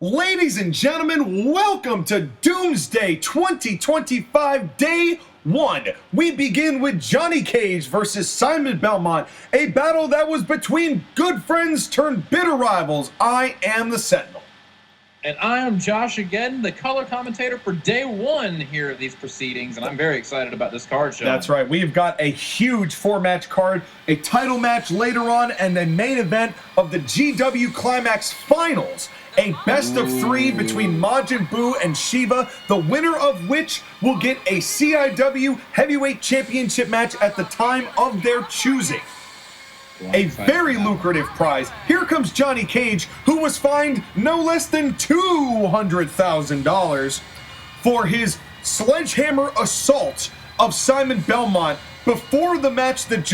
Ladies and gentlemen, welcome to Doomsday 2025 Day 1. We begin with Johnny Cage versus Simon Belmont, a battle that was between good friends turned bitter rivals. I am the Sentinel. And I am JOSHAGEDDON, the color commentator for Day 1 here of these proceedings, and I'm very excited about this card show. That's right. We've got a huge 4-match card, a title match later on, and the main event of the GW Climax Finals. A best of 3 between Majin Buu and Shiva, the winner of which will get a CIW Heavyweight Championship match at the time of their choosing. A very lucrative prize. Here comes Johnny Cage, who was fined no less than $200,000 for his sledgehammer assault of Simon Belmont before the match that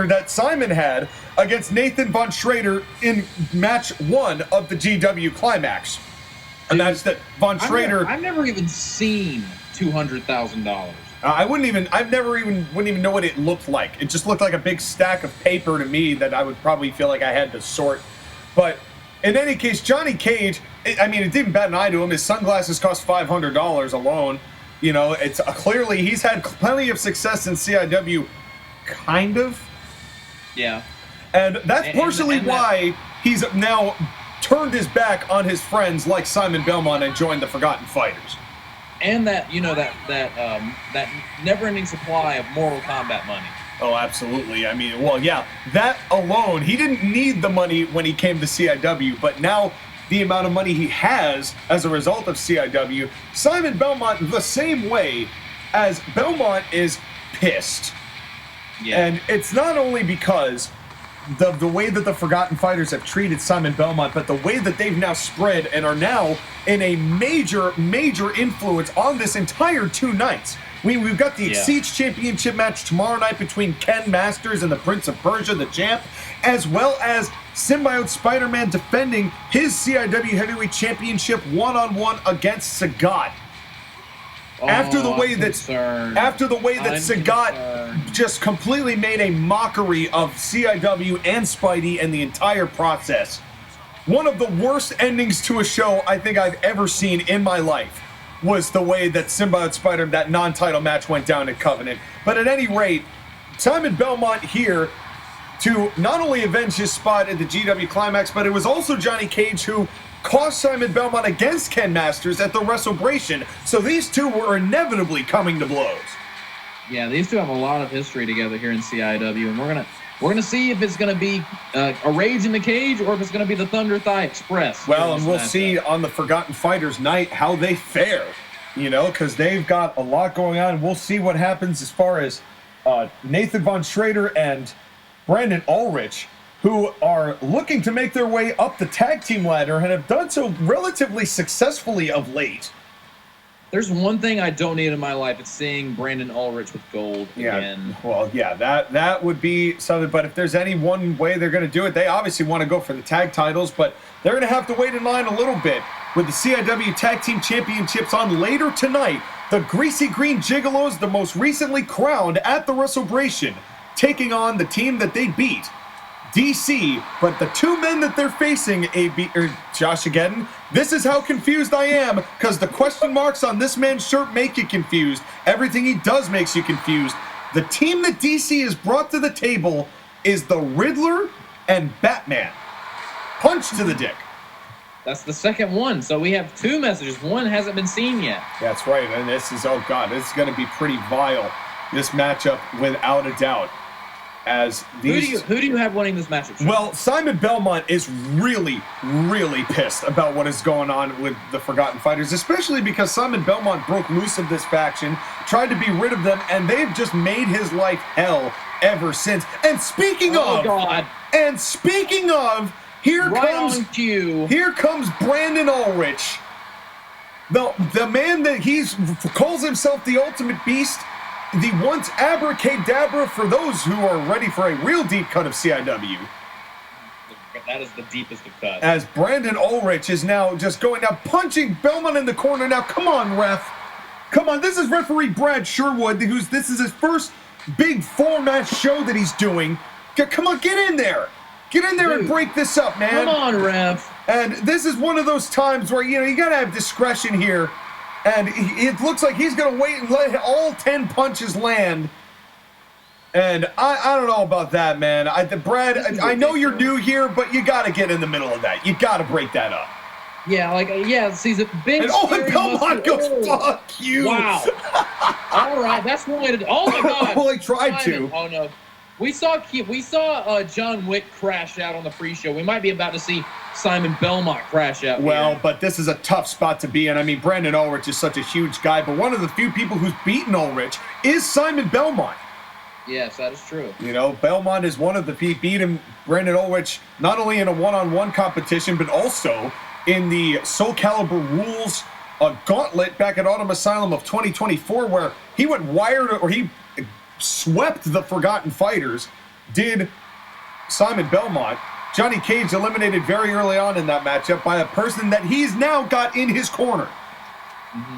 that Simon had against Nathan Von Schrader in match 1 of the GW Climax. And that's that Von Schrader. I've never even seen $200,000. I wouldn't even know what it looked like. It just looked like a big stack of paper to me that I would probably feel like I had to sort. But in any case, Johnny Cage, it didn't bat an eye to him. His sunglasses cost $500 alone. You know, it's clearly he's had plenty of success in CIW, kind of. Yeah. And that's partially why he's now turned his back on his friends like Simon Belmont and joined the Forgotten Fighters. And that, you know, that never-ending supply of Mortal Kombat money. Oh, absolutely. Well, yeah, that alone, he didn't need the money when he came to CIW, but now the amount of money he has as a result of CIW, Simon Belmont, the same way as Belmont is pissed. Yeah. And it's not only because the way that the Forgotten Fighters have treated Simon Belmont, but the way that they've now spread and are now in a major influence on this entire 2 nights. We've got the Siege Championship match tomorrow night between Ken Masters and the Prince of Persia, the champ, as well as Symbiote Spider-Man defending his CIW Heavyweight Championship one-on-one against Sagat. After the way that Sagat just completely made a mockery of CIW and Spidey and the entire process. One of the worst endings to a show I think I've ever seen in my life was the way that Symbiote Spider, that non-title match, went down at Covenant. But at any rate, Simon Belmont here to not only avenge his spot at the GW Climax, but it was also Johnny Cage who cost Simon Belmont against Ken Masters at the WrestleBration. So these two were inevitably coming to blows. Yeah, these two have a lot of history together here in CIW, and we're gonna see if it's gonna be a Rage in the Cage or if it's gonna be the Thunder Thigh Express. Well, and we'll see on the Forgotten Fighters night how they fare, you know, because they've got a lot going on. We'll see what happens as far as Nathan Von Schrader and Brandon Ulrich, who are looking to make their way up the tag team ladder and have done so relatively successfully of late. There's one thing I don't need in my life. It's seeing Brandon Ulrich with gold again. Well, yeah, that would be something. But if there's any one way they're going to do it, they obviously want to go for the tag titles, but they're going to have to wait in line a little bit with the CIW Tag Team Championships on later tonight. The Greasy Green Gigolos, the most recently crowned at the WrestleBration, taking on the team that they beat, DC, but the 2 men that they're facing, JOSHAGEDDON, this is how confused I am, because the question marks on this man's shirt make you confused. Everything he does makes you confused. The team that DC has brought to the table is the Riddler and Batman. Punch to the dick. That's the second one, so we have 2 messages. One hasn't been seen yet. That's right, and this is, oh God, this is going to be pretty vile, this matchup, without a doubt. As these... Who do you have winning this matchup? Well, Simon Belmont is really pissed about what is going on with the Forgotten Fighters, especially because Simon Belmont broke loose of this faction, tried to be rid of them, and they've just made his life hell ever since. And speaking of, here comes Brandon Ulrich, the man that calls himself the Ultimate Beast. The once abracadabra for those who are ready for a real deep cut of CIW. That is the deepest of cuts. As Brandon Ulrich is now just going down, punching Belmont in the corner. Now, come on, ref. Come on, this is referee Brad Sherwood, this is his first big 4-match show that he's doing. Come on, get in there. Get in there and break this up, man. Come on, ref. And this is one of those times where, you know, you got to have discretion here. And it looks like he's going to wait and let all 10 punches land. And I don't know about that, man. Brad, I know you're new here, but you got to get in the middle of that. You got to break that up. Yeah, like, see, the big. And Belmont goes, fuck you. Wow. All right, that's one way to. Oh my God. Well, he tried Simon. to. Oh no. We saw John Wick crash out on the pre-show. We might be about to see Simon Belmont crash out. Well, here. but this is a tough spot to be in. I mean, Brandon Ulrich is such a huge guy, but one of the few people who's beaten Ulrich is Simon Belmont. Yes, that is true. You know, Belmont is one of the few beat him, Brandon Ulrich, not only in a one-on-one competition, but also in the Soul Calibur Rules Gauntlet back at Autumn Asylum of 2024, where he went wired, or he swept the Forgotten Fighters, did Simon Belmont. Johnny Cage eliminated very early on in that matchup by a person that he's now got in his corner. Mm-hmm.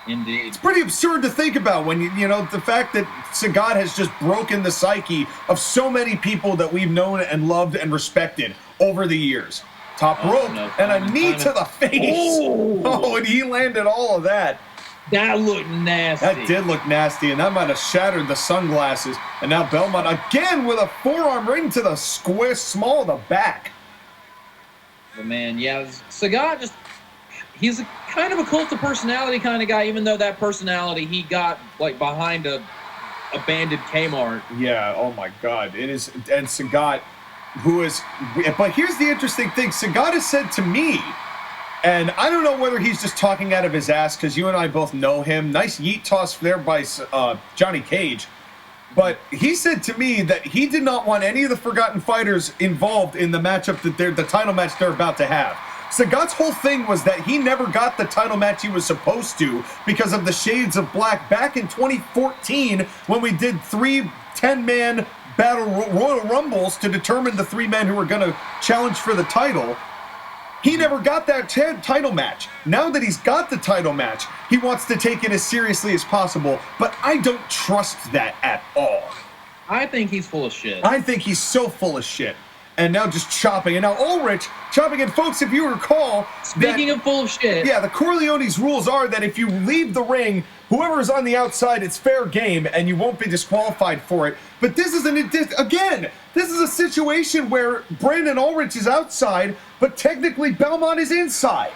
Indeed. It's pretty absurd to think about when, you know, the fact that Sagat has just broken the psyche of so many people that we've known and loved and respected over the years. Top rope and a knee to the face. Oh, and he landed all of that. That looked nasty. That did look nasty, and that might have shattered the sunglasses. And now Belmont again with a forearm right into the small of the back. But man, yeah, Sagat he's a kind of a cult of personality kind of guy, even though that personality he got like behind a abandoned Kmart. Yeah, oh my God. It is, and Sagat, but here's the interesting thing. Sagat has said to me, and I don't know whether he's just talking out of his ass because you and I both know him. Nice yeet toss there by Johnny Cage. But he said to me that he did not want any of the Forgotten Fighters involved in the matchup the title match they're about to have. Sagat's whole thing was that he never got the title match he was supposed to because of the Shades of Black back in 2014 when we did 3 10-man battle Royal Rumbles to determine the 3 men who were going to challenge for the title. He never got that title match. Now that he's got the title match, he wants to take it as seriously as possible, but I don't trust that at all. I think he's full of shit. I think he's so full of shit. And now just chopping. And now Ulrich chopping. And folks, if you recall... Speaking of full of shit... Yeah, the Corleone's rules are that if you leave the ring, whoever is on the outside, it's fair game, and you won't be disqualified for it. But this is, this is a situation where Brandon Ulrich is outside, but technically Belmont is inside.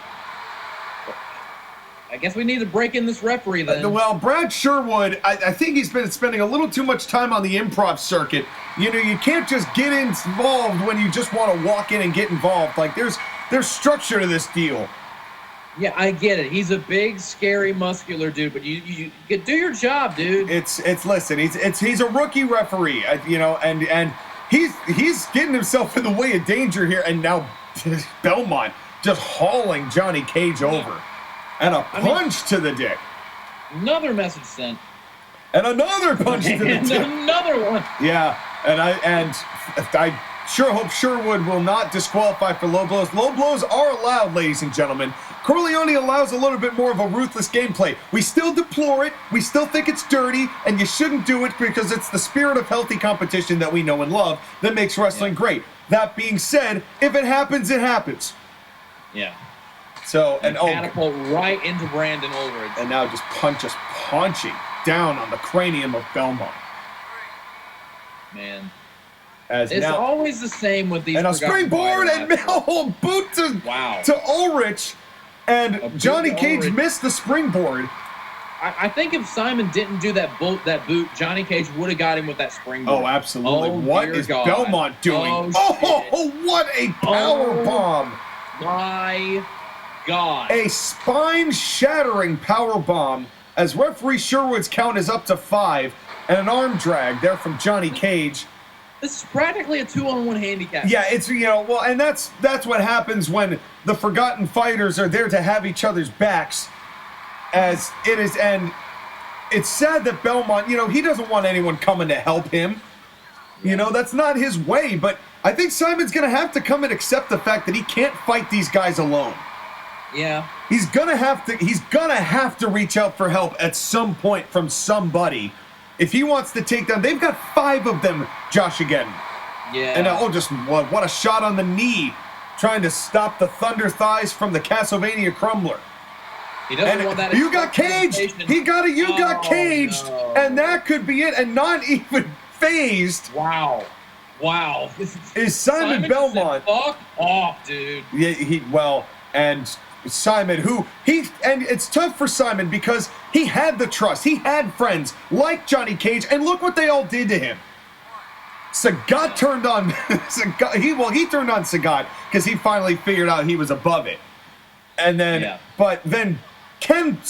I guess we need to break in this referee then. Well, Brad Sherwood, I think he's been spending a little too much time on the improv circuit. You know, you can't just get involved when you just want to walk in and get involved. Like, there's structure to this deal. Yeah, I get it. He's a big, scary, muscular dude, but you do your job, dude. Listen, he's a rookie referee, you know, and he's getting himself in the way of danger here, and now Belmont just hauling Johnny Cage over. And a punch to the dick. Another message sent. And another punch to the dick. Another one. Yeah, and I sure hope Sherwood will not disqualify for low blows. Low blows are allowed, ladies and gentlemen. Corleone allows a little bit more of a ruthless gameplay. We still deplore it. We still think it's dirty, and you shouldn't do it because it's the spirit of healthy competition that we know and love that makes wrestling great. That being said, if it happens, it happens. Yeah. So, and catapult right into Brandon Ulrich. And now just punching down on the cranium of Belmont. Man. It's now, always the same with these. And a springboard and boot to Ulrich. And Johnny Cage missed the springboard. I think if Simon didn't do that boot, Johnny Cage would have got him with that springboard. Oh, absolutely. What is God. Belmont doing? Oh, what a power bomb. My God. A spine-shattering power bomb as referee Sherwood's count is up to 5, and an arm drag there from Johnny Cage. This is practically a 2-on-1 handicap. Yeah, it's, you know, well, and that's what happens when the Forgotten Fighters are there to have each other's backs, as it is, and it's sad that Belmont, you know, he doesn't want anyone coming to help him. You know, that's not his way, but I think Simon's going to have to come and accept the fact that he can't fight these guys alone. Yeah. He's gonna have to reach out for help at some point from somebody if he wants to take down. They've got 5 of them, JOSHAGEDDON. Yeah. And just what a shot on the knee trying to stop the Thunder Thighs from the Castlevania Crumbler. He doesn't want that. You got caged. He got it. You got caged, no. and that could be it. And not even phased. Wow. Is Simon Belmont? Fuck off, dude. Yeah, and Simon, and it's tough for Simon because he had the trust. He had friends like Johnny Cage, and look what they all did to him. Sagat turned on he turned on Sagat because he finally figured out he was above it. And then but then Ken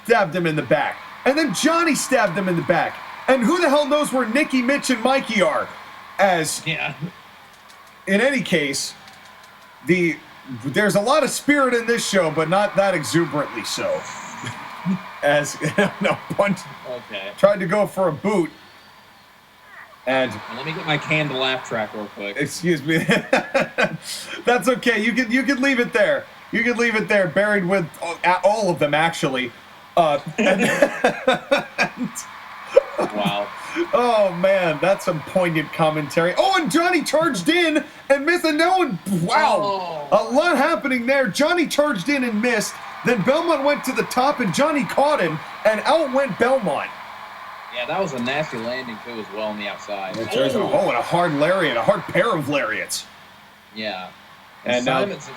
stabbed him in the back. And then Johnny stabbed him in the back. And who the hell knows where Nicky, Mitch, and Mikey are? In any case, there's a lot of spirit in this show, but not that exuberantly so. Punch tried to go for a boot. And let me get my canned laugh track real quick. Excuse me. That's okay. You can leave it there. You can leave it there, buried with all of them, actually. Wow. Oh, man, that's some poignant commentary. Oh, and Johnny charged in and missed, and no one, wow. A lot happening there. Johnny charged in and missed. Then Belmont went to the top, and Johnny caught him, and out went Belmont. Yeah, that was a nasty landing, too, as well on the outside. And a hard lariat, a hard pair of lariats. Yeah. And Simon is,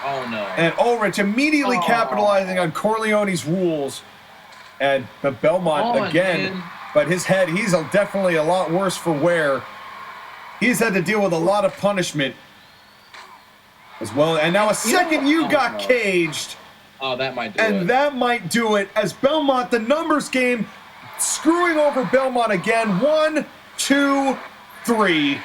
oh, no. And Ulrich immediately capitalizing on Corleone's rules. And the Belmont again... Man. But his head, he's definitely a lot worse for wear. He's had to deal with a lot of punishment as well. And now you got caged. Oh, that might do it. And that might do it as Belmont, the numbers game, screwing over Belmont again. 1, 2, 3.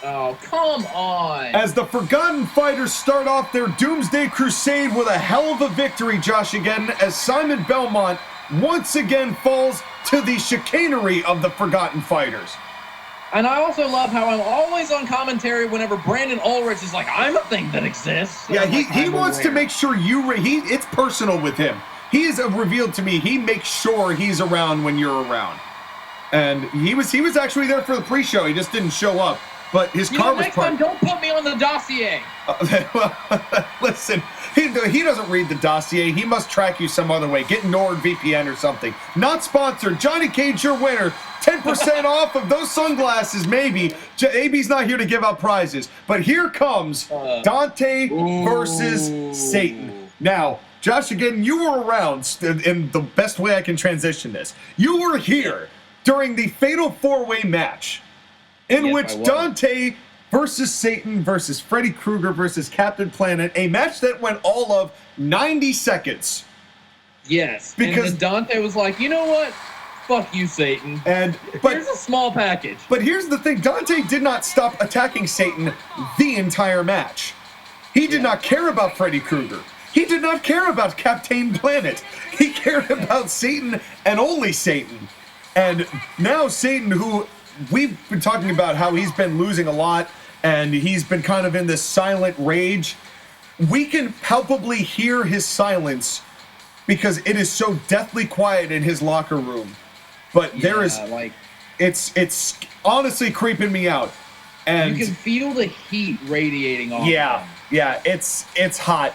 Oh, come on. As the Forgotten Fighters start off their Doomsday Crusade with a hell of a victory, JOSHAGEDDON, as Simon Belmont once again falls to the chicanery of the Forgotten Fighters. And I also love how I'm always on commentary whenever Brandon Ulrich is like, I'm a thing that exists. Yeah, he wants to make sure it's personal with him. He has revealed to me he makes sure he's around when you're around. And he was actually there for the pre-show. He just didn't show up. But his car was parked. Next time, don't put me on the dossier. Listen, he doesn't read the dossier. He must track you some other way. Get NordVPN or something. Not sponsored. Johnny Cage, your winner. 10% off of those sunglasses, maybe. AB's not here to give out prizes. But here comes Dante versus Satan. Now, JOSHAGEDDON, you were around in the best way I can transition this. You were here during the Fatal 4-Way match. In which Dante versus Satan versus Freddy Krueger versus Captain Planet, a match that went all of 90 seconds. Yes, because Dante was like, you know what? Fuck you, Satan. But here's a small package. But here's the thing, Dante did not stop attacking Satan the entire match. He did not care about Freddy Krueger. He did not care about Captain Planet. He cared about Satan and only Satan. And now Satan, who... We've been talking about how he's been losing a lot and he's been kind of in this silent rage. We can palpably hear his silence because it is so deathly quiet in his locker room. But it's honestly creeping me out. And you can feel the heat radiating off him. Yeah, it's hot.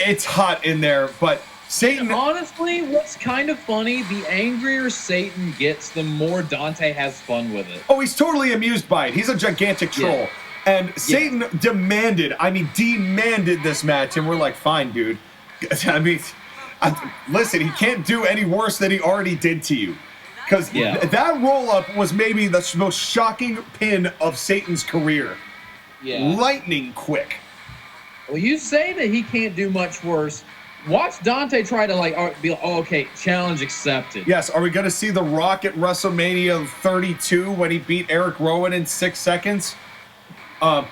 It's hot in there, but Satan... And honestly, what's kind of funny, the angrier Satan gets, the more Dante has fun with it. Oh, he's totally amused by it. He's a gigantic troll. Yeah. And Satan demanded this match, and we're like, fine, dude. I mean, listen, he can't do any worse than he already did to you. Because that roll-up was maybe the most shocking pin of Satan's career. Yeah. Lightning quick. Well, you say that he can't do much worse. Watch Dante try to be like, oh, okay, challenge accepted. Yes, are we going to see The Rock at WrestleMania 32 when he beat Eric Rowan in 6 seconds? The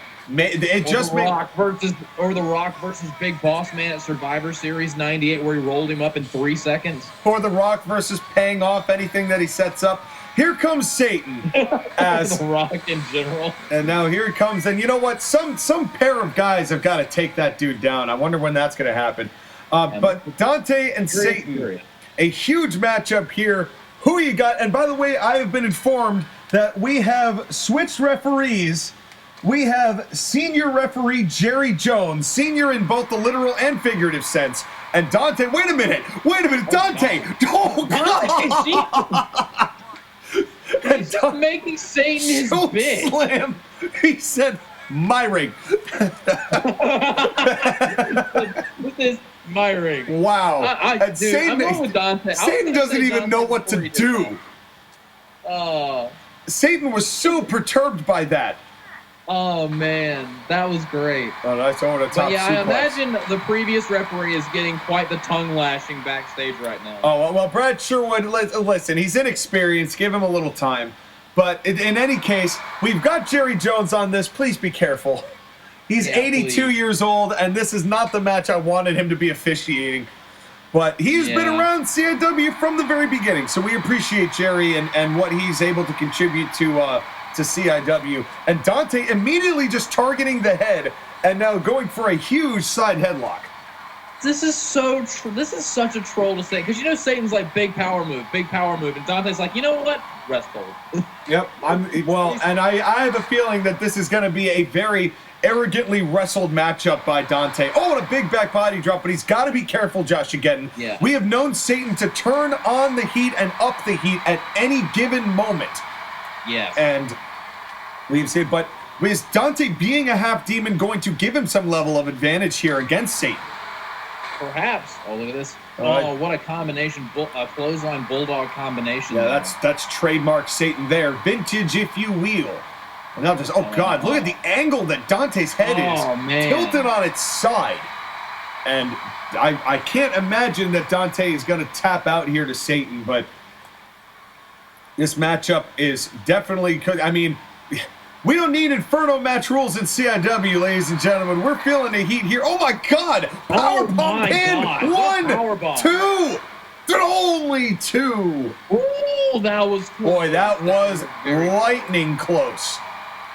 Rock versus Big Boss Man at Survivor Series 98 where he rolled him up in 3 seconds. Or The Rock versus paying off anything that he sets up. Here comes Satan. As The Rock in general. And now here he comes. And you know what? Some pair of guys have got to take that dude down. I wonder when that's going to happen. But Dante and Satan, a huge matchup here. Who you got? And by the way, I have been informed that we have switched referees we have senior referee Jerry Jones, senior in both the literal and figurative sense, and Dante. Wait a minute, Dante! Oh God! He's just making Satan his bitch. Slam. He said, "My ring." This is my ring. Wow. Dude, Satan, I'm going with Dante. Satan doesn't even know what to do. Satan was so perturbed by that. Oh man, that was great. Oh, nice over the top. But yeah, suplex. I imagine the previous referee is getting quite the tongue lashing backstage right now. Oh well, Brad Sherwood. Listen, he's inexperienced. Give him a little time. But in any case, we've got Jerry Jones on this. Please be careful. He's 82 years old, and this is not the match I wanted him to be officiating. But he's been around CIW from the very beginning, so we appreciate Jerry and what he's able to contribute to CIW. And Dante immediately just targeting the head, and now going for a huge side headlock. This is this is such a troll to say, because you know Satan's like big power move, and Dante's like, you know what? Rest hold. Yep. And I have a feeling that this is going to be a very arrogantly wrestled matchup by Dante. Oh, and a big back body drop, but he's got to be careful, JOSHAGEDDON. Yeah. We have known Satan to turn on the heat and up the heat at any given moment. Yes. And we've seen, but is Dante being a half demon going to give him some level of advantage here against Satan? Perhaps. Oh, look at this. Oh, what a combination. A clothesline bulldog combination. Yeah, that's trademark Satan there. Vintage, if you will. And now just, oh God, look at the angle that Dante's head is. Tilted on its side. And I can't imagine that Dante is going to tap out here to Satan, but this matchup is definitely, I mean, we don't need Inferno match rules in CIW, ladies and gentlemen. We're feeling the heat here. Oh my God! Powerbomb pin! One, two, only two. Ooh, that was close. Boy, that was lightning close.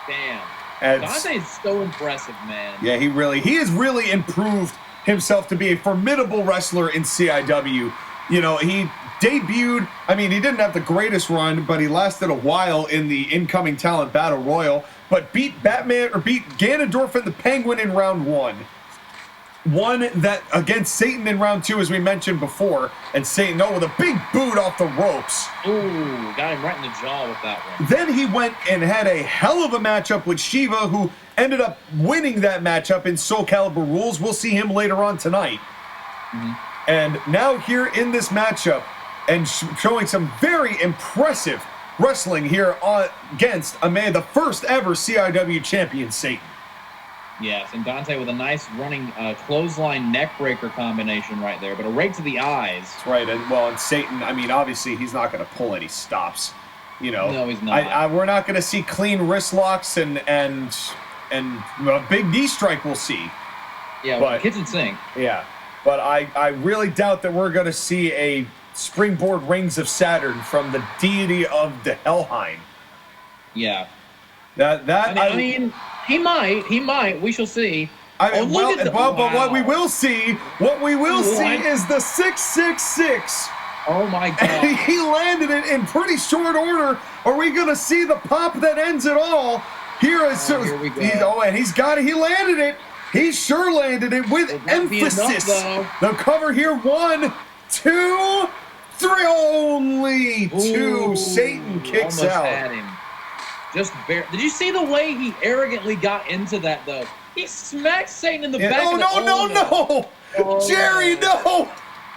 Damn. Dante's so impressive, man. Yeah, he has really improved himself to be a formidable wrestler in CIW. You know, he debuted, I mean, he didn't have the greatest run, but he lasted a while in the incoming talent battle royal, but beat Ganondorf and the Penguin in round one. Won that against Satan in round two, as we mentioned before, and Satan, with a big boot off the ropes. Ooh, got him right in the jaw with that one. Then he went and had a hell of a matchup with Shiva, who ended up winning that matchup in Soul Calibur Rules. We'll see him later on tonight. And now here in this matchup, and showing some very impressive wrestling here against the first ever CIW champion, Satan. Yes, and Dante with a nice running clothesline neckbreaker combination right there, but a rake to the eyes. That's right, and Satan, I mean, obviously he's not going to pull any stops. You know, no, he's not. We're not going to see clean wrist locks and a big knee strike. We'll see. Yeah, but kitchen sink. Yeah, but I really doubt that we're going to see a springboard rings of Saturn from the deity of the Helheim. Yeah. I mean, he might. We shall see. But what we will see is the 666. Oh my God! And he landed it in pretty short order. Are we going to see the pop that ends it all? Here we go. And he's got it. He landed it. He sure landed it with emphasis. The cover here. 1, 2, 3. Only two. Ooh, Satan kicks out. Had him. Just bare. Did you see the way he arrogantly got into that, though? He smacked Satan in the back. Oh, no. Oh, Jerry, no.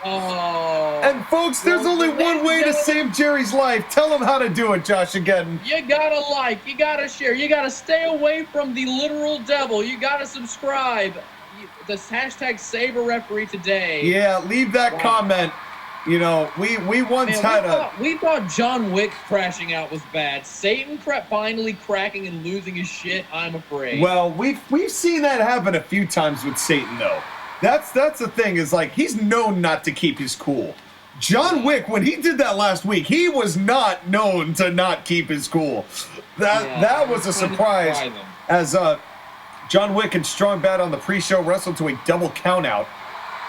Oh. And folks, there's only one way to save Jerry's life. Tell him how to do it, JOSHAGEDDON. You gotta like, you gotta share, you gotta stay away from the literal devil. You gotta subscribe. This hashtag save a referee today. Yeah, leave that comment. You know, we once we thought John Wick crashing out was bad. Satan finally cracking and losing his shit, I'm afraid. Well, we've seen that happen a few times with Satan, though. That's the thing, is like, he's known not to keep his cool. John Wick, when he did that last week, he was not known to not keep his cool. That was a surprise, as John Wick and Strong Bad on the pre-show wrestled to a double countout,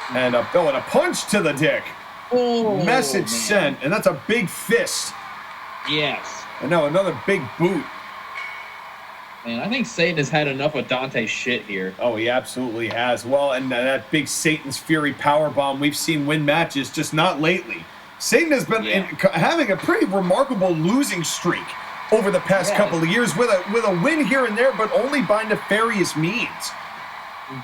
and a punch to the dick. Oh, Message sent, and that's a big fist. Yes. And now another big boot. Man, I think Satan has had enough of Dante's shit here. Oh, he absolutely has. Well, and that big Satan's Fury powerbomb we've seen win matches, just not lately. Satan has been having a pretty remarkable losing streak over the past couple of years with a win here and there, but only by nefarious means.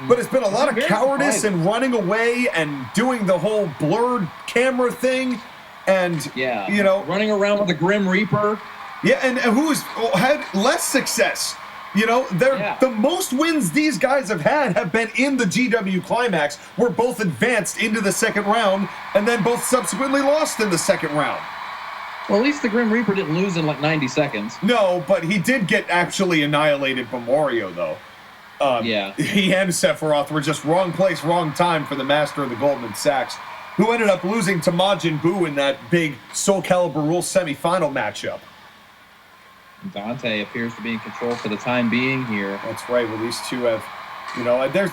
But it's been a lot of cowardice and running away and doing the whole blurred camera thing, and you know, running around with the Grim Reaper. Yeah, and who's had less success. You know, the most wins these guys have had have been in the GW Climax, where both advanced into the second round and then both subsequently lost in the second round. Well, at least the Grim Reaper didn't lose in like 90 seconds. No, but he did get actually annihilated by Mario, though. He and Sephiroth were just wrong place, wrong time for the master of the Goldman Sachs, who ended up losing to Majin Buu in that big Soul Calibur Rules semifinal matchup. Dante appears to be in control for the time being here. That's right. Well, these two have, you know, there's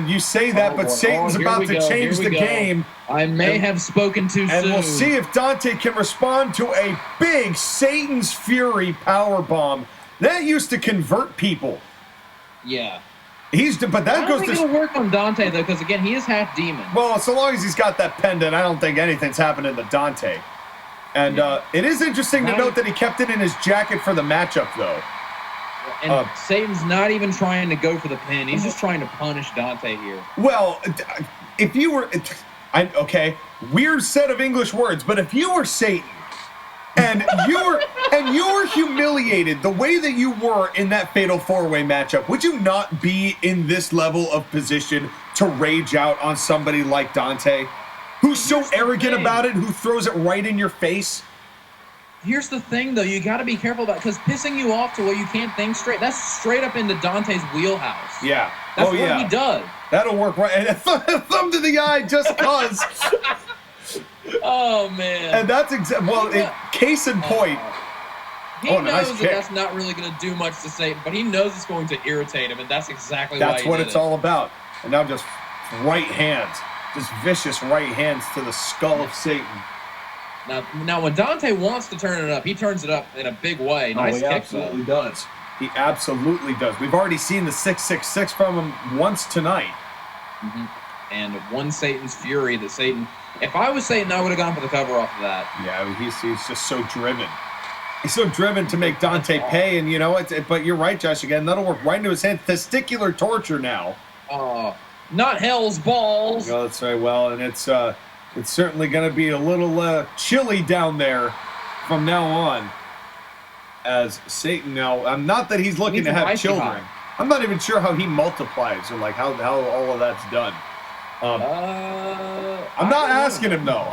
you say that, but Satan's about to change the game. I may have spoken too soon. And we'll see if Dante can respond to a big Satan's Fury powerbomb. That used to convert people. Yeah. But that goes to work on Dante, though, because, again, he is half demon. Well, so long as he's got that pendant, I don't think anything's happening to Dante. And it is interesting to note that he kept it in his jacket for the matchup, though. And Satan's not even trying to go for the pin. He's just trying to punish Dante here. Well, if you were... okay, weird set of English words, but if you were Satan, and you were humiliated the way that you were in that Fatal 4-Way matchup, would you not be in this level of position to rage out on somebody like Dante? Who's so arrogant about it, who throws it right in your face? Here's the thing, though. You got to be careful about it, because pissing you off to where you can't think straight, that's straight up into Dante's wheelhouse. Yeah. That's what he does. That'll work right. And a thumb to the eye just cause. Oh, man. And that's case in point. He knows that that's not really going to do much to Satan, but he knows it's going to irritate him, and that's exactly why he did it. That's what it's all about. And now just right hands. Just vicious right hands to the skull of Satan. Now, when Dante wants to turn it up, he turns it up in a big way. Nice he kick, absolutely does. He absolutely does. We've already seen the 666 from him once tonight. And one Satan's Fury that Satan... If I was Satan, I would have gone for the cover off of that. Yeah, he's just so driven. He's so driven to make Dante pay, and you know, but you're right, Josh, again, that'll work right into his hand. Testicular torture now. Not hell's balls. No, that's very well, and it's certainly going to be a little chilly down there from now on. As Satan now, not that he's looking to have children. I'm not even sure how he multiplies or like how all of that's done. I'm not asking him though.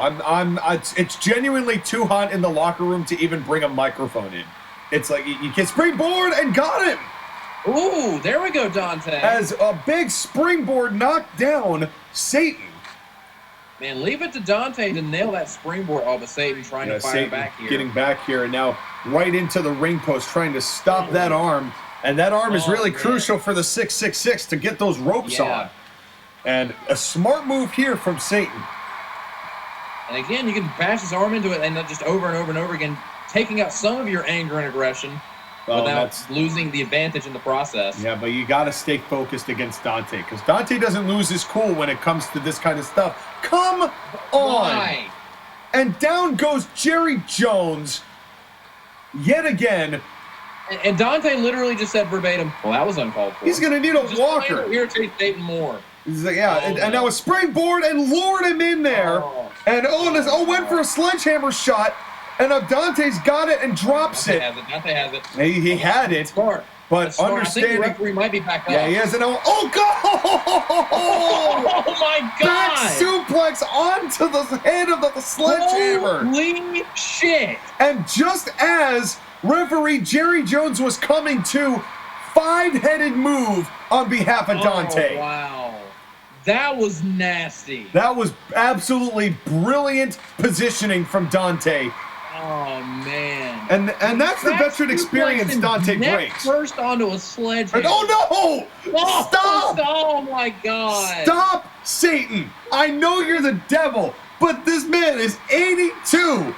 It's genuinely too hot in the locker room to even bring a microphone in. It's like you can springboard and got him. Ooh, there we go, Dante. As a big springboard knocked down Satan. Man, leave it to Dante to nail that springboard. Oh, but Satan trying to fire Satan back here. Getting back here, and now right into the ring post, trying to stop that arm. And that arm is really crucial for the 666 to get those ropes on. And a smart move here from Satan. And again, you can bash his arm into it and just over and over and over again, taking out some of your anger and aggression without losing the advantage in the process. Yeah, but you got to stay focused against Dante, because Dante doesn't lose his cool when it comes to this kind of stuff. Come on! Why? And down goes Jerry Jones yet again. And Dante literally just said verbatim, well, that was uncalled for. He's going to need a walker. To irritate Satan more. He's like, and now a springboard and lured him in there. And went for a sledgehammer shot. And now Dante's got it and drops it. Dante has it. He had it. Smart. But understanding. I think the referee might be back up. Yeah, he has it. Oh, God! Oh, my God! Back suplex onto the head of the sledgehammer. Holy shit! And just as referee Jerry Jones was coming to, five-headed move on behalf of Dante. Oh, wow. That was nasty. That was absolutely brilliant positioning from Dante. Oh, man. And that's the veteran experience Dante brings. First onto a sledgehammer. Oh, no! Stop! Oh, my God. Stop, Satan. I know you're the devil, but this man is 82.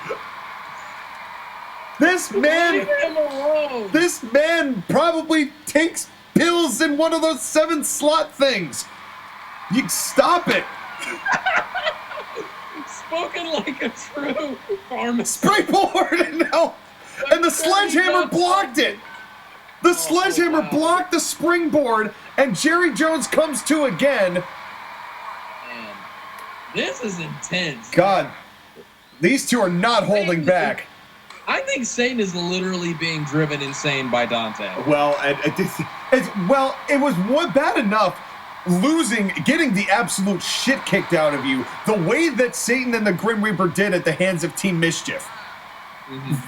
This man, Leave him alone. this man probably takes pills in one of those 7-slot things. You stop it. Spoken like a true pharmacist. Springboard no. And the sledgehammer blocked it. The sledgehammer blocked the springboard, and Jerry Jones comes to again. Man, this is intense. God, these two are not holding back. I think Satan is literally being driven insane by Dante. Well, it was bad enough getting the absolute shit kicked out of you the way that Satan and the Grim Reaper did at the hands of Team Mischief.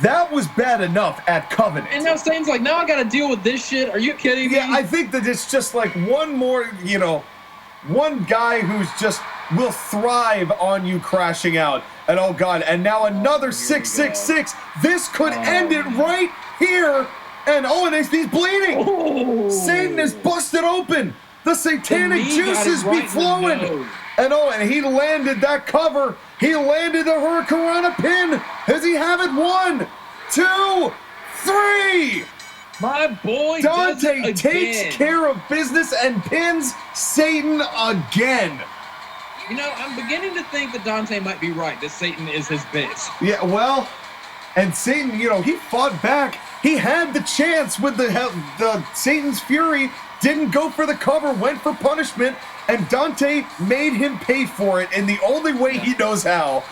That was bad enough at Covenant. And now Satan's like, now I gotta deal with this shit. Are you kidding me? Yeah, I think that it's just like one more, one guy who's just will thrive on you crashing out. And oh God, and now another 666. This could end it right here. And and he's bleeding. Oh. Satan is busted open. The satanic juices be flowing. And he landed that cover. He landed the Hurricanrana pin. Does he have it? 1, 2, 3. My boy Dante takes care of business and pins Satan again. I'm beginning to think that Dante might be right, that Satan is his bitch. Yeah, well, and Satan, he fought back. He had the chance with the Satan's Fury, didn't go for the cover, went for punishment, and Dante made him pay for it in the only way he knows how.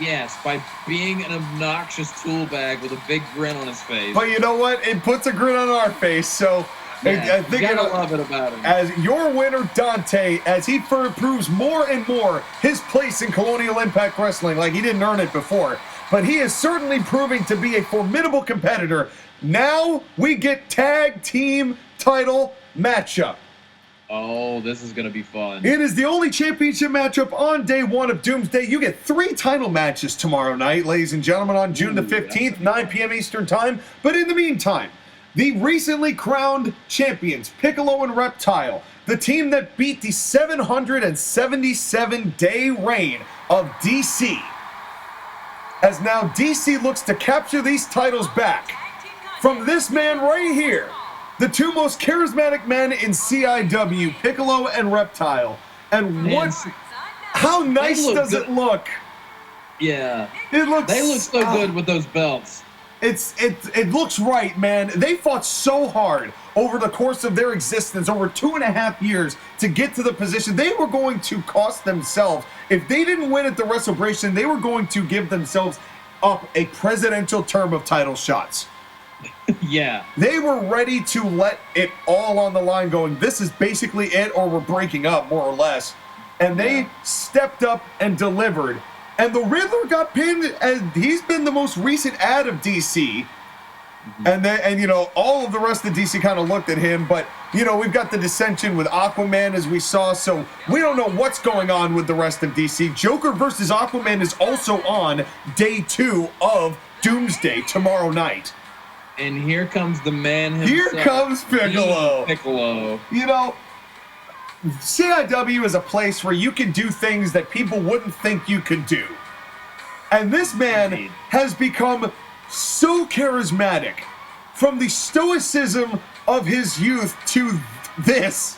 Yes, by being an obnoxious tool bag with a big grin on his face. But you know what? It puts a grin on our face, so I think you gotta love it about him. As your winner, Dante, as he proves more and more his place in Colonial Impact Wrestling, like he didn't earn it before, but he is certainly proving to be a formidable competitor. Now we get tag team title matchup. Oh, this is going to be fun. It is the only championship matchup on day 1 of Doomsday. You get 3 title matches tomorrow night, ladies and gentlemen, on June the 15th, 9 p.m. Eastern Time. But in the meantime, the recently crowned champions, Piccolo and Reptile, the team that beat the 777-day reign of DC, as now DC looks to capture these titles back from this man right here. The 2 most charismatic men in CIW, Piccolo and Reptile. And how nice does it look? Yeah. They look so good with those belts. It looks right, man. They fought so hard over the course of their existence, over 2.5 years, to get to the position. They were going to cost themselves. If they didn't win at the WrestleBration, they were going to give themselves up a presidential term of title shots. Yeah. They were ready to let it all on the line, going, this is basically it, or we're breaking up, more or less. And they stepped up and delivered. And the Riddler got pinned, and he's been the most recent ad of DC. And all of the rest of DC kind of looked at him, but we've got the dissension with Aquaman, as we saw, so we don't know what's going on with the rest of DC. Joker versus Aquaman is also on day 2 of Doomsday tomorrow night. And here comes the man himself. Here comes Piccolo. Piccolo. CIW is a place where you can do things that people wouldn't think you could do. And this man has become so charismatic, from the stoicism of his youth to this.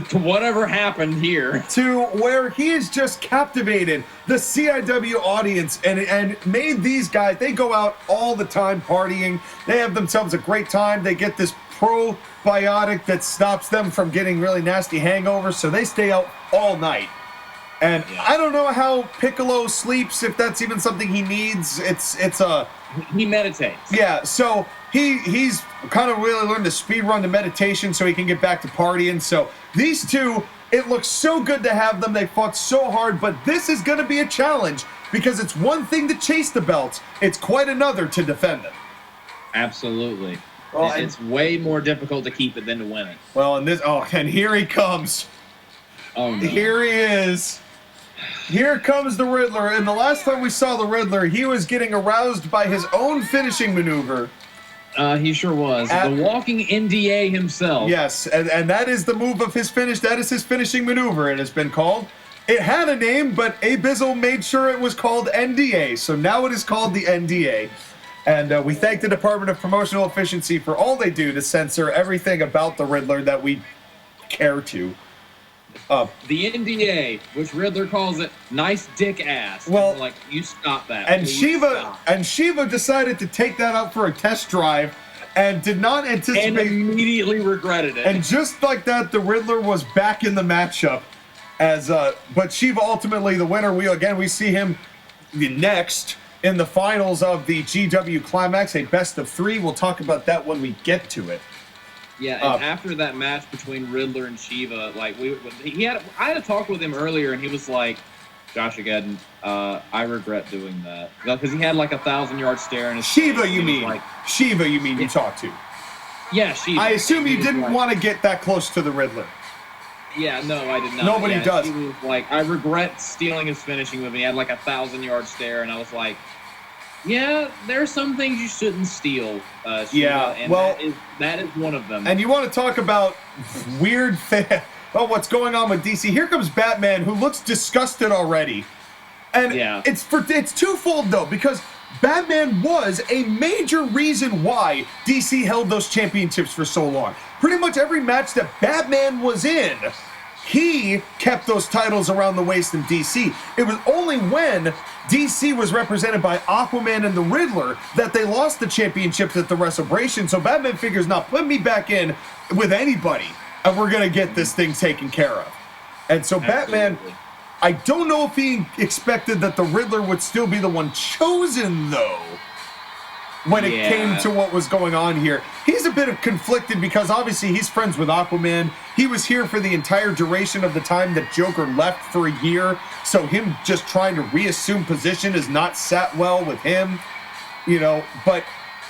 To whatever happened here. To where he has just captivated the CIW audience and made these guys, they go out all the time partying. They have themselves a great time. They get this probiotic that stops them from getting really nasty hangovers, so they stay out all night. And I don't know how Piccolo sleeps, if that's even something he needs. He meditates. Yeah, so he's kind of really learned to speed run the meditation so he can get back to partying. So these two, it looks so good to have them. They fought so hard, but this is going to be a challenge because it's one thing to chase the belts. It's quite another to defend them. Absolutely. Well, it's way more difficult to keep it than to win it. Well, and here he comes. Oh, no. Here he is. Here comes the Riddler, and the last time we saw the Riddler, he was getting aroused by his own finishing maneuver. He sure was. The walking NDA himself. Yes, and that is the move of his finish. That is his finishing maneuver, it has been called. It had a name, but Abizzle made sure it was called NDA, so now it is called the NDA. And we thank the Department of Promotional Efficiency for all they do to censor everything about the Riddler that we care to. The NDA, which Riddler calls it, nice dick ass. Well, like, you stop that. And Please Shiva decided to take that up for a test drive and did not anticipate. And immediately regretted it. And just like that, the Riddler was back in the matchup. But Shiva ultimately the winner. We see him next in the finals of the GW Climax, a best of 3. We'll talk about that when we get to it. Yeah, and after that match between Riddler and Shiva, like I had a talk with him earlier, and he was like, "JOSHAGEDDON, I regret doing that," because he had like a 1,000-yard stare in his Shiva. face. You mean like, Shiva? You mean you talked to? Yeah, Shiva. I assume you didn't like, want to get that close to the Riddler. Yeah, no, I did not. Nobody does. He was like, I regret stealing his finishing move. He had like a 1,000-yard stare, and I was like, yeah, there are some things you shouldn't steal, Shiva, yeah, and well, that is one of them. And you want to talk about weird well, what's going on with DC? Here comes Batman, who looks disgusted already. And it's twofold, though, because Batman was a major reason why DC held those championships for so long. Pretty much every match that Batman was in, he kept those titles around the waist in DC. It was only when DC was represented by Aquaman and the Riddler that they lost the championships at the Restoration. So Batman figures, now put me back in with anybody, and we're going to get this thing taken care of. And so Batman, I don't know if he expected that the Riddler would still be the one chosen, though, when it came to what was going on here. He's a bit of conflicted because obviously he's friends with Aquaman. He was here for the entire duration of the time that Joker left for a year, so him just trying to reassume position is not sat well with him, but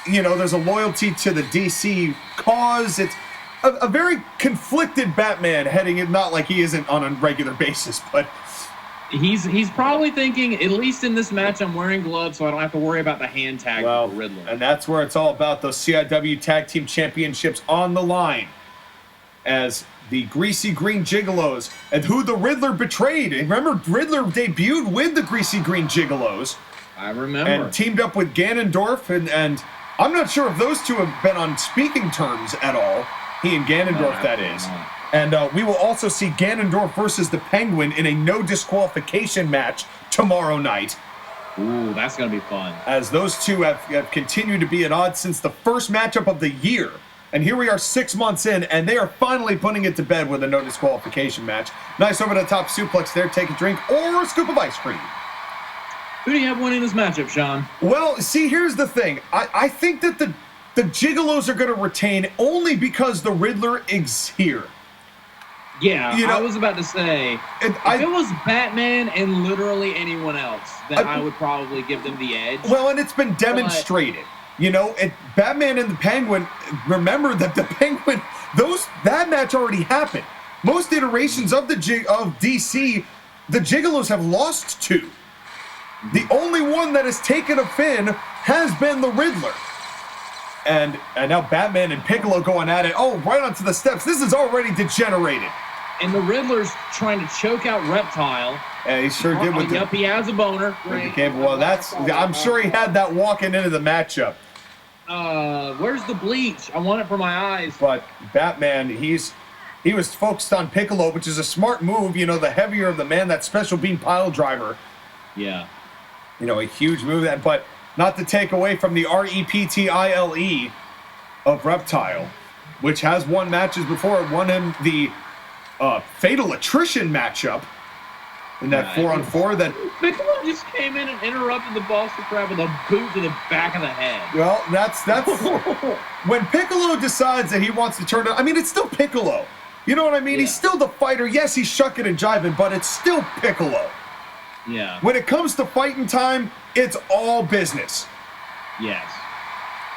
there's a loyalty to the DC cause. It's a very conflicted Batman heading in, not like he isn't on a regular basis, but He's probably thinking, at least in this match, I'm wearing gloves, so I don't have to worry about the hand tag with the Riddler. And that's where it's all about, those CIW Tag Team Championships on the line, as the Greasy Green Gigolos, and who the Riddler betrayed. And remember, Riddler debuted with the Greasy Green Gigolos. I remember. And teamed up with Ganondorf, and I'm not sure if those two have been on speaking terms at all. He and Ganondorf, that is. And we will also see Ganondorf versus the Penguin in a no disqualification match tomorrow night. Ooh, that's going to be fun. As those two have continued to be at odds since the first matchup of the year. And here we are 6 months in, and they are finally putting it to bed with a no disqualification match. Nice over the top suplex there, take a drink or a scoop of ice cream. Who do you have winning this matchup, Sean? Well, see, here's the thing. I think that the Gigolos are going to retain only because the Riddler is here. Yeah, I was about to say, if it was Batman and literally anyone else, then I would probably give them the edge. Well, and it's been demonstrated. Batman and the Penguin, remember that the Penguin, that match already happened. Most iterations of DC, the Gigolos have lost to. The only one that has taken a fin has been the Riddler. And now Batman and Piccolo going at it. Oh, right onto the steps. This is already degenerated. And the Riddler's trying to choke out Reptile. Yeah, he sure did. Yep, he has a boner. Well, I'm sure he had that walking into the matchup. Where's the bleach? I want it for my eyes. But Batman, he was focused on Piccolo, which is a smart move. The heavier of the man, that special beam pile driver. Yeah. A huge move. But not to take away from the REPTILE of Reptile, which has won matches before. It won him the Fatal Attrition matchup in that 4-on-4. That Piccolo just came in and interrupted the Boston Crab with a boot to the back of the head. Well, that's when Piccolo decides that he wants to turn it. I mean, it's still Piccolo. You know what I mean? Yeah. He's still the fighter. Yes, he's shucking and jiving, but it's still Piccolo. Yeah. When it comes to fighting time, it's all business. Yes.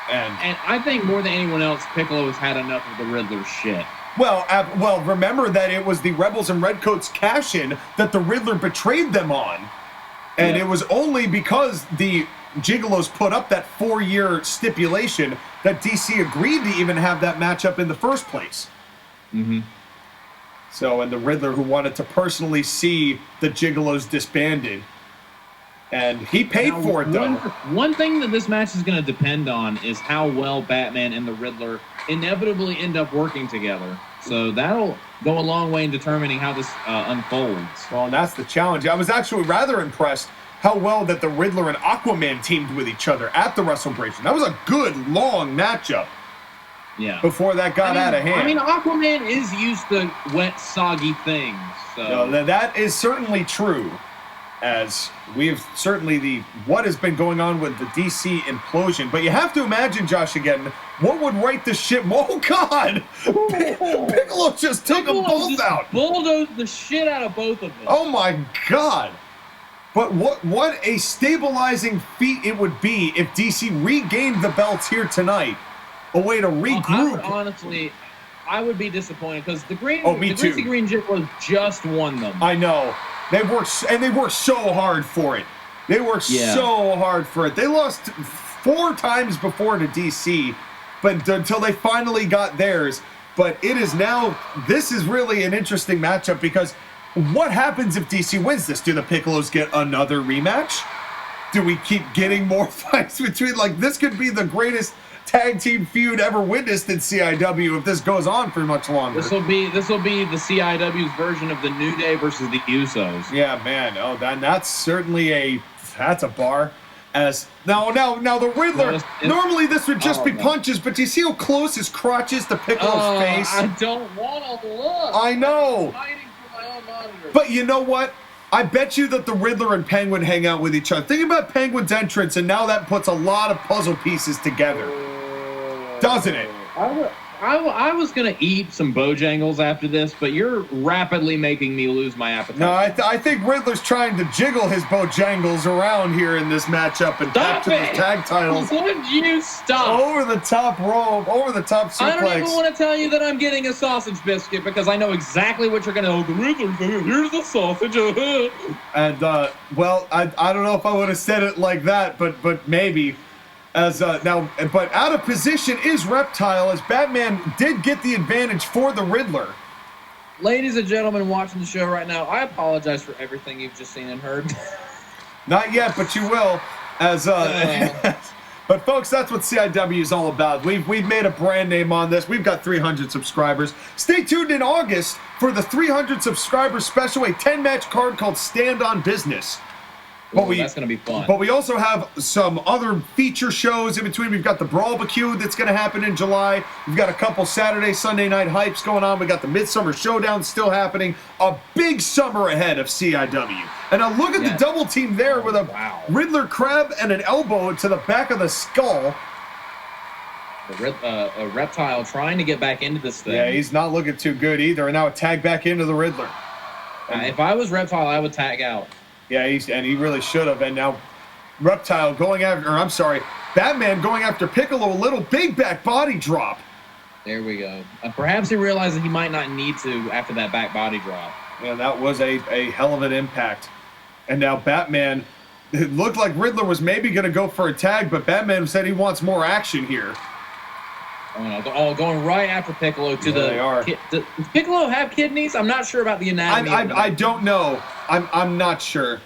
And I think more than anyone else, Piccolo has had enough of the Riddler shit. Well, remember that it was the Rebels and Redcoats cash-in that the Riddler betrayed them on. And it was only because the Gigolos put up that 4-year stipulation that DC agreed to even have that matchup in the first place. Mm-hmm. So, and the Riddler, who wanted to personally see the Gigolos disbanded, And he paid for it, though. One thing that this match is going to depend on is how well Batman and the Riddler inevitably end up working together. So that'll go a long way in determining how this unfolds. Well, and that's the challenge. I was actually rather impressed how well that the Riddler and Aquaman teamed with each other at the WrestleBration. That was a good, long matchup. Yeah. Before that got out of hand. I mean, Aquaman is used to wet, soggy things. So no, that is certainly true. As we've certainly what has been going on with the DC implosion. But you have to imagine, Josh, again, what would right the ship? Oh, God! Piccolo just took them both out. Bulldozed the shit out of both of them. Oh, my God. But what a stabilizing feat it would be if DC regained the belts here tonight. A way to regroup. Honestly, I would be disappointed because the Greasy Green Gigolos just won them. I know. They worked so hard for it. They worked so hard for it. They lost 4 times before to DC, but until they finally got theirs. But it is now, this is really an interesting matchup because what happens if DC wins this? Do the Piccolos get another rematch? Do we keep getting more fights between, like, this could be the greatest tag team feud ever witnessed in CIW if this goes on for much longer. This will be the CIW's version of the New Day versus the Usos. Yeah, man. Oh, that's certainly that's a bar. As now the Riddler. Normally this would just be punches, but do you see how close his crotch is to Piccolo's face? I don't want to look. I know. I'm fighting for my own monitor. But you know what? I bet you that the Riddler and Penguin hang out with each other. Think about Penguin's entrance, and now that puts a lot of puzzle pieces together. Doesn't it? I was going to eat some Bojangles after this, but you're rapidly making me lose my appetite. No, I think Riddler's trying to jiggle his Bojangles around here in this matchup and capture his tag titles. Would you stop? Over the top rope, over the top suplex. I don't even want to tell you that I'm getting a sausage biscuit because I know exactly what you're going to do. The Riddler's here. Here's the sausage. And, well, I don't know if I would have said it like that, but maybe. But out of position is Reptile, as Batman did get the advantage for the Riddler. Ladies and gentlemen watching the show right now, I apologize for everything you've just seen and heard. Not yet, but you will. But folks, that's what CIW is all about. We've made a brand name on this. We've got 300 subscribers. Stay tuned in August for the 300 subscribers special, a 10-match card called Stand on Business. That's going to be fun. But we also have some other feature shows in between. We've got the Brawlbarbecue that's going to happen in July. We've got a couple Saturday, Sunday night hypes going on. We got the Midsummer Showdown still happening. A big summer ahead of CIW. And now look at the double team there with a Riddler crab and an elbow to the back of the skull. A Reptile trying to get back into this thing. Yeah, he's not looking too good either. And now a tag back into the Riddler. If I was Reptile, I would tag out. Yeah, he really should have. And now Reptile Batman going after Piccolo, a little big back body drop. There we go. Perhaps he realized that he might not need to after that back body drop. Yeah, that was a hell of an impact. And now Batman, it looked like Riddler was maybe going to go for a tag, but Batman said he wants more action here. Going right after Piccolo to they are. Does Piccolo have kidneys? I'm not sure about the anatomy. I don't know. I'm not sure.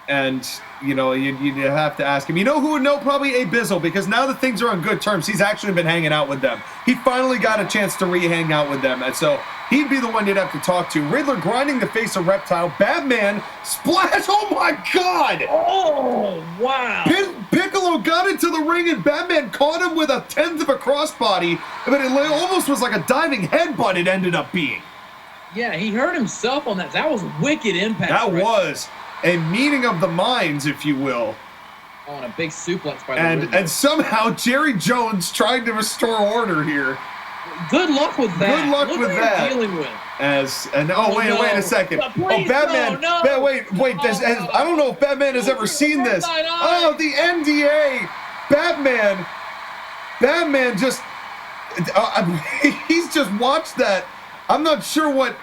And, you have to ask him. You know who would know? Probably Abizzle, because now that things are on good terms, he's actually been hanging out with them. He finally got a chance to re-hang out with them, and so he'd be the one you'd have to talk to. Riddler grinding the face of Reptile. Batman splash! Oh, my God! Oh, wow! Piccolo got into the ring, and Batman caught him with a 10th of a crossbody, but it almost was like a diving headbutt it ended up being. Yeah, he hurt himself on that. That was wicked impact. That was a meeting of the minds, if you will. Oh, and a big suplex by the Riddler. And somehow Jerry Jones trying to restore order here. Good luck with that. Good luck with that. Dealing with. Wait a second. Batman. Wait. I don't know if Batman has ever seen this. Oh, the NDA. Batman just. He's just watched that. I'm not sure what.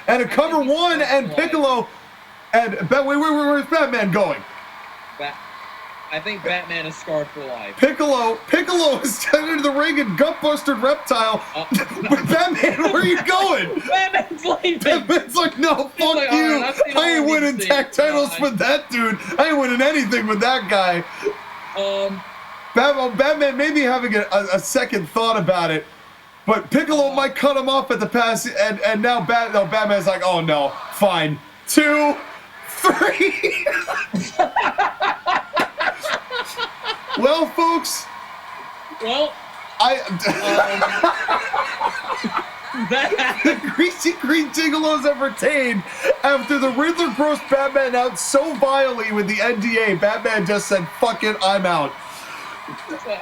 And a cover one and Piccolo. And where's Batman going? I think Batman is scarred for life. Piccolo is into the ring and gut-busted Reptile. Batman, where are you going? Batman's leaving. Batman's like, no, fuck like, you. right, I ain't winning tag titles with that dude. I ain't winning anything with that guy. Batman may be having a second thought about it, but Piccolo might cut him off at the pass, and now Batman's like, oh no, fine. 2, 3. Well, folks. Well, the Greasy Green Gigolos have retained after the Riddler grossed Batman out so vilely with the NDA. Batman just said, "Fuck it, I'm out."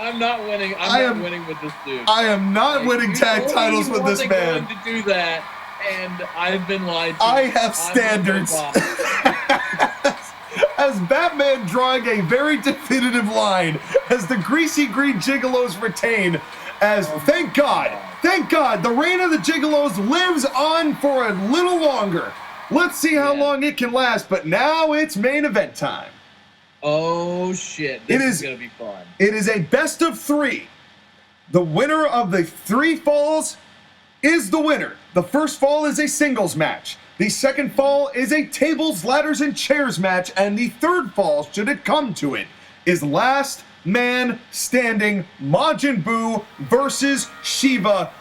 I'm not winning. I'm not winning with this dude. I am not winning tag titles with this man. Going to do that, and I've been lied to. I have standards. As Batman drawing a very definitive line as the Greasy Green Gigolos retain, as thank God, the reign of the Gigolos lives on for a little longer. Let's see how long it can last, but now it's main event time. Oh shit, this is going to be fun. It is a best of 3. The winner of the 3 falls is the winner. The first fall is a singles match. The second fall is a tables, ladders, and chairs match, and the third fall, should it come to it, is last man standing Majin Buu versus Shiva.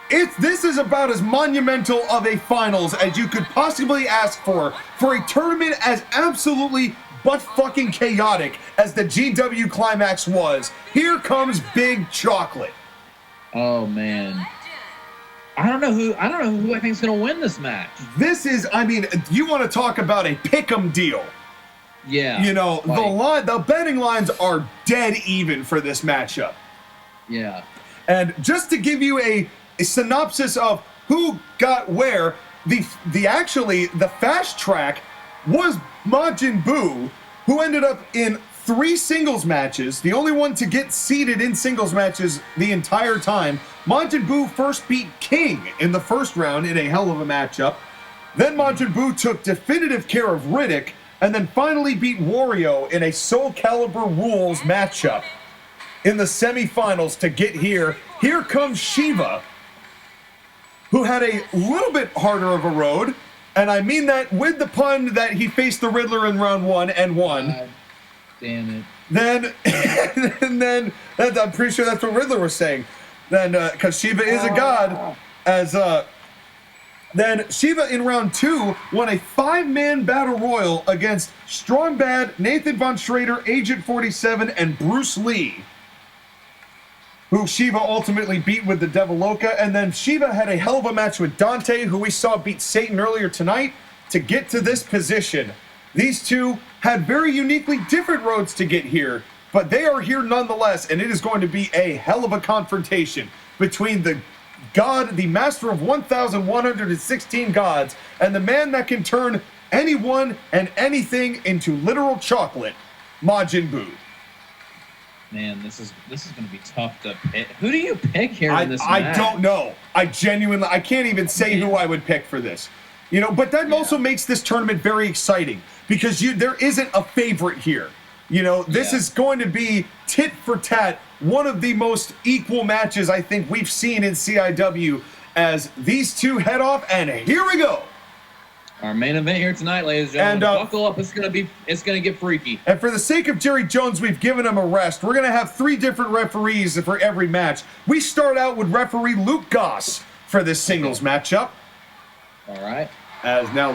This is about as monumental of a finals as you could possibly ask for a tournament as absolutely butt-fucking chaotic as the GW Climax was. Here comes Big Chocolate. Oh, man. I don't know who I think is going to win this match. This is, I mean, you want to talk about a pick'em deal. Yeah. You know, the betting lines are dead even for this matchup. Yeah. And just to give you a synopsis of who got where, the fast track was Majin Buu, who ended up in 3 singles matches, the only one to get seeded in singles matches the entire time. Majin Buu first beat King in the first round in a hell of a matchup. Then Majin Buu took definitive care of Riddick, and then finally beat Wario in a Soul Calibur Rules matchup in the semifinals to get here. Here comes Shiva, who had a little bit harder of a road, and I mean that with the pun that he faced the Riddler in round 1 and won. God damn it. Then I'm pretty sure that's what Riddler was saying. Then, because Shiva is a god, then Shiva in round 2 won a 5-man battle royal against Strong Bad, Nathan Von Schrader, Agent 47, and Bruce Lee, who Shiva ultimately beat with the Devil Loca. And then Shiva had a hell of a match with Dante, who we saw beat Satan earlier tonight, to get to this position. These two had very uniquely different roads to get here, but they are here nonetheless, and it is going to be a hell of a confrontation between the god, the master of 1,116 gods, and the man that can turn anyone and anything into literal chocolate, Majin Buu. Man, this is going to be tough to pick. Who do you pick here in this match? I don't know. I can't even say who I would pick for this. You know, but that also makes this tournament very exciting because there isn't a favorite here. You know, this is going to be tit for tat, one of the most equal matches I think we've seen in CIW as these two head off, and here we go. Our main event here tonight, ladies and gentlemen. Buckle up, it's gonna get freaky. And for the sake of Jerry Jones, we've given him a rest. We're gonna have 3 different referees for every match. We start out with referee Luke Goss for this singles matchup. All right. As now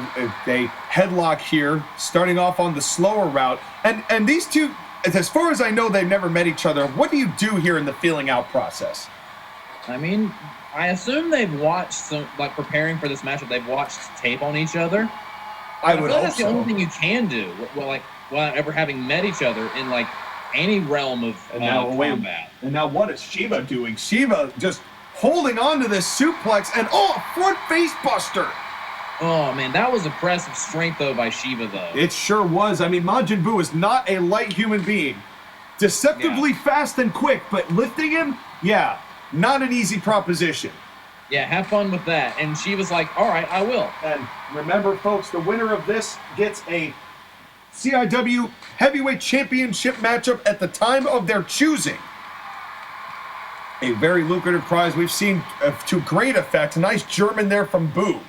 they headlock here, starting off on the slower route. And these two, as far as I know, they've never met each other. What do you do here in the feeling out process? I mean, I assume they've watched some, like preparing for this matchup, they've watched tape on each other. I would hope that's the only thing you can do, without ever having met each other in like any realm of combat. And now what is Shiva doing? Shiva just holding on to this suplex and front face buster. Oh, man, that was impressive strength, though, by Shiva, though. It sure was. I mean, Majin Buu is not a light human being. Deceptively fast and quick, but lifting him, not an easy proposition. Yeah, have fun with that. And Shiva's like, all right, I will. And remember, folks, the winner of this gets a CIW Heavyweight Championship matchup at the time of their choosing. A very lucrative prize. We've seen to great effect. A nice German there from Buu.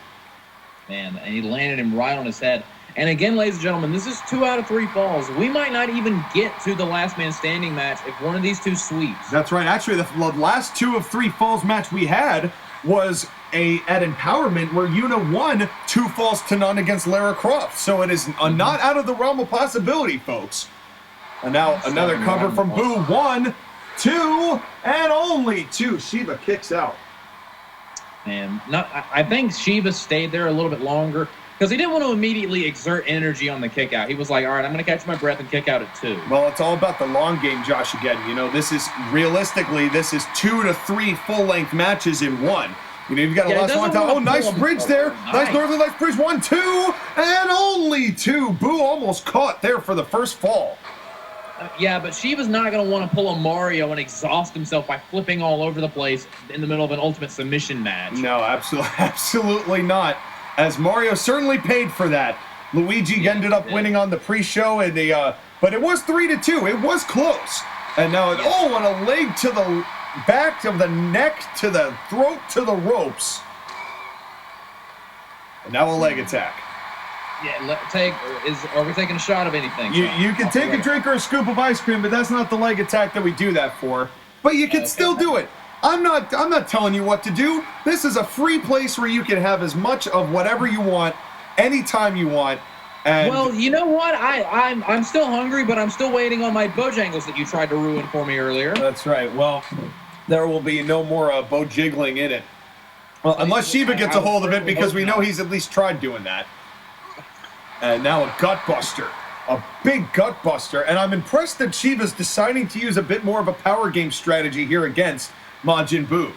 Man, and he landed him right on his head. And again, ladies and gentlemen, this is 2 out of 3 falls. We might not even get to the last man standing match if one of these 2 sweeps. That's right. Actually, the last 2 of 3 falls match we had was at Empowerment where Yuna won 2 falls to none against Lara Croft. So it is not out of the realm of possibility, folks. And now another cover from Buu. 1, 2, and only 2. Shiva kicks out. And I think Shiva stayed there a little bit longer because he didn't want to immediately exert energy on the kick out. He was like, all right, I'm going to catch my breath and kick out at 2. Well, it's all about the long game, Josh, again. You know, this is, realistically, this is 2 to 3 full-length matches in one. You know, you've got a last one time. Oh, nice bridge there. Nice Northern Lights bridge. 1, 2, and only 2. Buu almost caught there for the first fall. Yeah, but Shiva's not going to want to pull a Mario and exhaust himself by flipping all over the place in the middle of an ultimate submission match. No, absolutely not. As Mario certainly paid for that. Luigi ended up winning on the pre-show, and but it was 3-2. It was close. And now, oh, and a leg to the back of the neck, to the throat, to the ropes. And now a leg attack. Yeah, are we taking a shot of anything? You can take a drink or a scoop of ice cream, but that's not the leg attack that we do that for. But you can still do it. I'm not telling you what to do. This is a free place where you can have as much of whatever you want, anytime you want. And well, you know what? I'm still hungry, but I'm still waiting on my Bojangles that you tried to ruin for me earlier. That's right. Well, there will be no more Bojiggling in it. Well, unless Shiva gets a hold of it, because we know he's at least tried doing that. And now a gut buster. A big gut buster. And I'm impressed that Shiva's deciding to use a bit more of a power game strategy here against Majin Buu.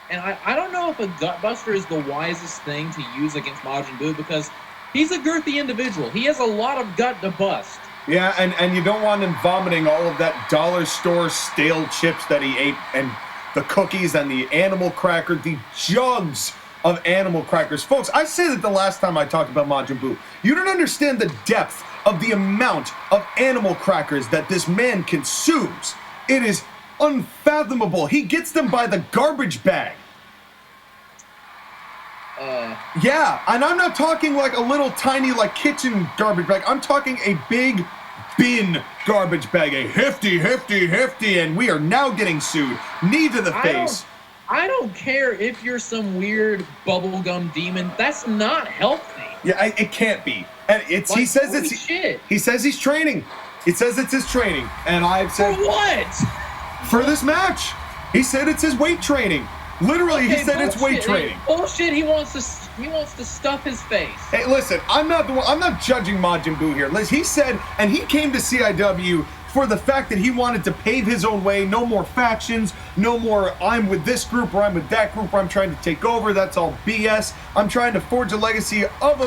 And I don't know if a gut buster is the wisest thing to use against Majin Buu because he's a girthy individual. He has a lot of gut to bust. Yeah, and you don't want him vomiting all of that dollar store stale chips that he ate, and the cookies and the animal cracker, the jugs of animal crackers. Folks, I said it the last time I talked about Majin Buu. You don't understand the depth of the amount of animal crackers that this man consumes. It is unfathomable. He gets them by the garbage bag. Yeah, and I'm not talking like a little tiny like kitchen garbage bag. I'm talking a big bin garbage bag, a hefty, and we are now getting sued. Knee to the face. I don't care if you're some weird bubblegum demon. That's not healthy. Yeah, it can't be. And it's like, he says it's shit. He says he's training. It says it's his training, and I've said for what? For this match. He said it's his weight training. Literally, he said it's weight training. Bullshit. He wants to stuff his face. Hey, listen, I'm not judging Majin Buu here. He said, and he came to CIW for the fact that he wanted to pave his own way. No more factions. No more I'm with this group or I'm with that group or I'm trying to take over. That's all BS. I'm trying to forge a legacy of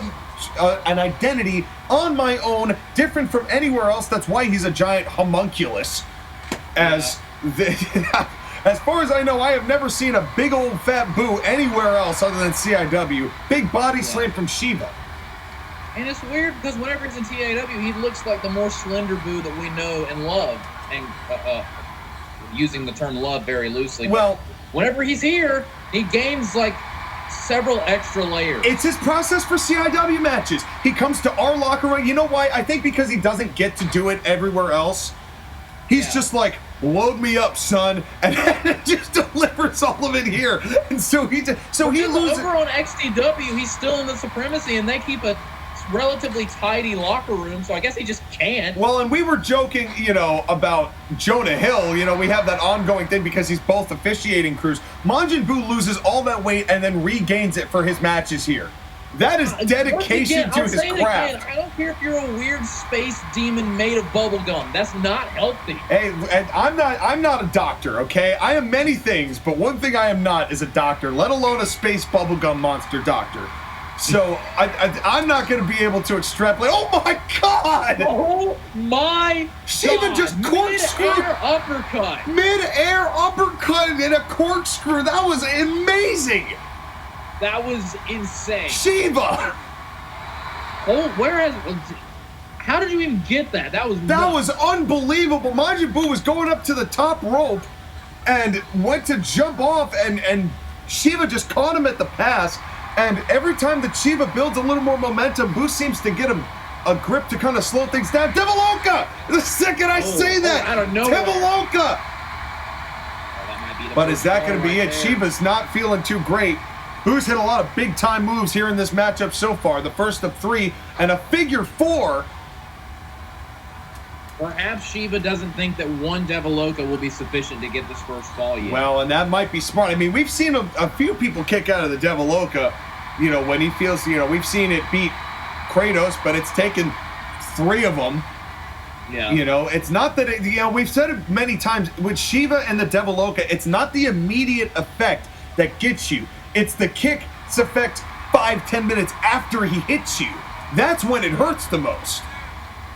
an identity on my own, different from anywhere else. That's why he's a giant homunculus. As far as I know, I have never seen a big old fat Buu anywhere else other than CIW. Big body slam from Shiva. And it's weird because whenever he's in CIW, he looks like the more slender Buu that we know and love. And using the term love very loosely. Well, whenever he's here, he gains like several extra layers. It's his process for CIW matches. He comes to our locker room. You know why? I think because he doesn't get to do it everywhere else. He's just like, load me up, son, and just delivers all of it here. And so he loses. Over on XTW, he's still in the Supremacy, and they keep a relatively tidy locker room, so I guess he just can't. Well, and we were joking, about Jonah Hill. We have that ongoing thing because he's both officiating crews. Majin Buu loses all that weight and then regains it for his matches here. That is dedication to his craft. Again, I don't care if you're a weird space demon made of bubblegum. That's not healthy. Hey, and I'm not a doctor, okay? I am many things, but one thing I am not is a doctor, let alone a space bubblegum monster doctor. So I'm not going to be able to extrapolate. Oh my God! Oh my Shiva God! Just corkscrew. Mid-air uppercut and a corkscrew. That was amazing. That was insane. Shiva! Oh, How did you even get that? That was unbelievable. Majin Buu was going up to the top rope and went to jump off, and Shiva just caught him at the pass. And every time that Shiva builds a little more momentum, Buu seems to get him a grip to kind of slow things down. Devaloka! The second I say that, I don't know. Devaloka! But is that going to be right it? there. Shiva's not feeling too great. Buu's hit a lot of big-time moves here in this matchup so far. The first of 3 and a figure 4. Perhaps Shiva doesn't think that one Devaloka will be sufficient to get this first fall yet. Well, and that might be smart. I mean, we've seen a few people kick out of the Devaloka, you know, when he feels, you know, we've seen it beat Kratos, but it's taken 3 of them. Yeah. You know, it's not that, you know, we've said it many times, with Shiva and the Devaloka, it's not the immediate effect that gets you. It's the kick's effect 5-10 minutes after he hits you. That's when it hurts the most.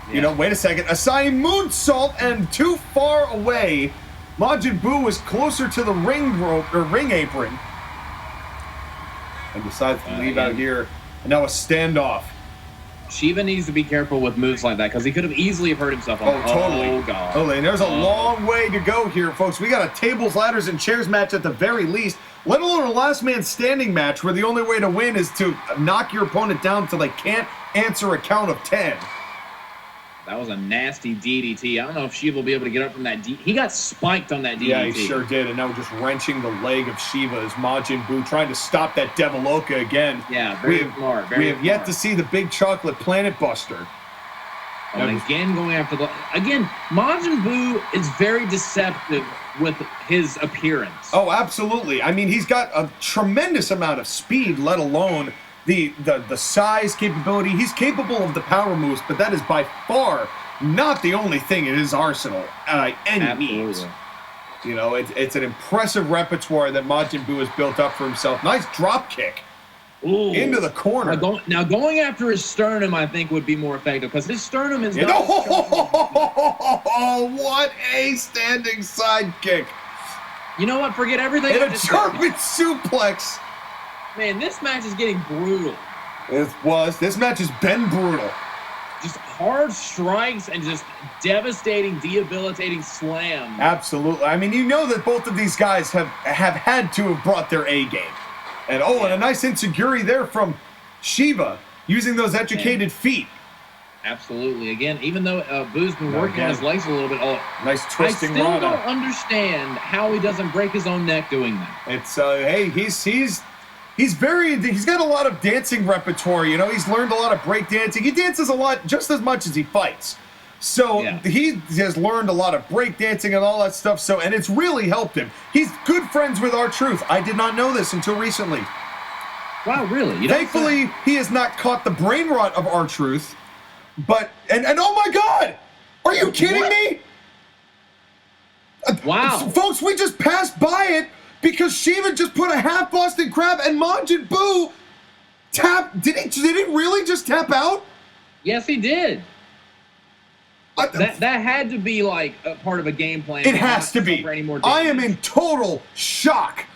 Yeah. You know, wait a second. Asai moonsault, and too far away. Majin Buu was closer to the ring rope or ring apron, and decides to leave out here. And now a standoff. Shiva needs to be careful with moves like that because he could have easily hurt himself. Totally. Oh, God. Oh, and there's a long way to go here, folks. We got a tables, ladders, and chairs match at the very least, let alone a last man standing match where the only way to win is to knock your opponent down until they can't answer a count of 10. That was a nasty DDT. I don't know if Shiva will be able to get up from that. He got spiked on that DDT. Yeah, he sure did. And now just wrenching the leg of Shiva as Majin Buu trying to stop that Devaloka again. Yeah, very smart. We have yet to see the big chocolate planet buster. And again, going after the... Again, Majin Buu is very deceptive with his appearance. Oh, absolutely. I mean, he's got a tremendous amount of speed, let alone the size capability. He's capable of the power moves, but that is by far not the only thing in his arsenal by any means. You know, it's an impressive repertoire that Majin Buu has built up for himself. Nice drop kick. Ooh. Into the corner. Now going after his sternum, I think, would be more effective because his sternum is. Oh, what a standing sidekick! You know what? Forget everything. And a German suplex. Man, this match is getting brutal. This match has been brutal. Just hard strikes and just devastating, debilitating slam. Absolutely. I mean, you know that both of these guys have had to have brought their A game. And and a nice insecurity there from Shiva, using those educated feet. Absolutely. Again, even though Buu's been working on his legs a little bit, nice twisting. I still don't understand how he doesn't break his own neck doing that. It's hey, he's got a lot of dancing repertoire. You know, he's learned a lot of break dancing. He dances a lot, just as much as he fights. So he has learned a lot of break dancing and all that stuff. So, and it's really helped him. He's good friends with R-Truth. I did not know this until recently. Wow, really? Thankfully, he has not caught the brain rot of R-Truth. But and oh my God, are you kidding me? Wow, folks, we just passed by it because Shiva just put a half Boston Crab and Majin Buu tap. Did he really just tap out? Yes, he did. That had to be like a part of a game plan. It has to be. I am in total shock.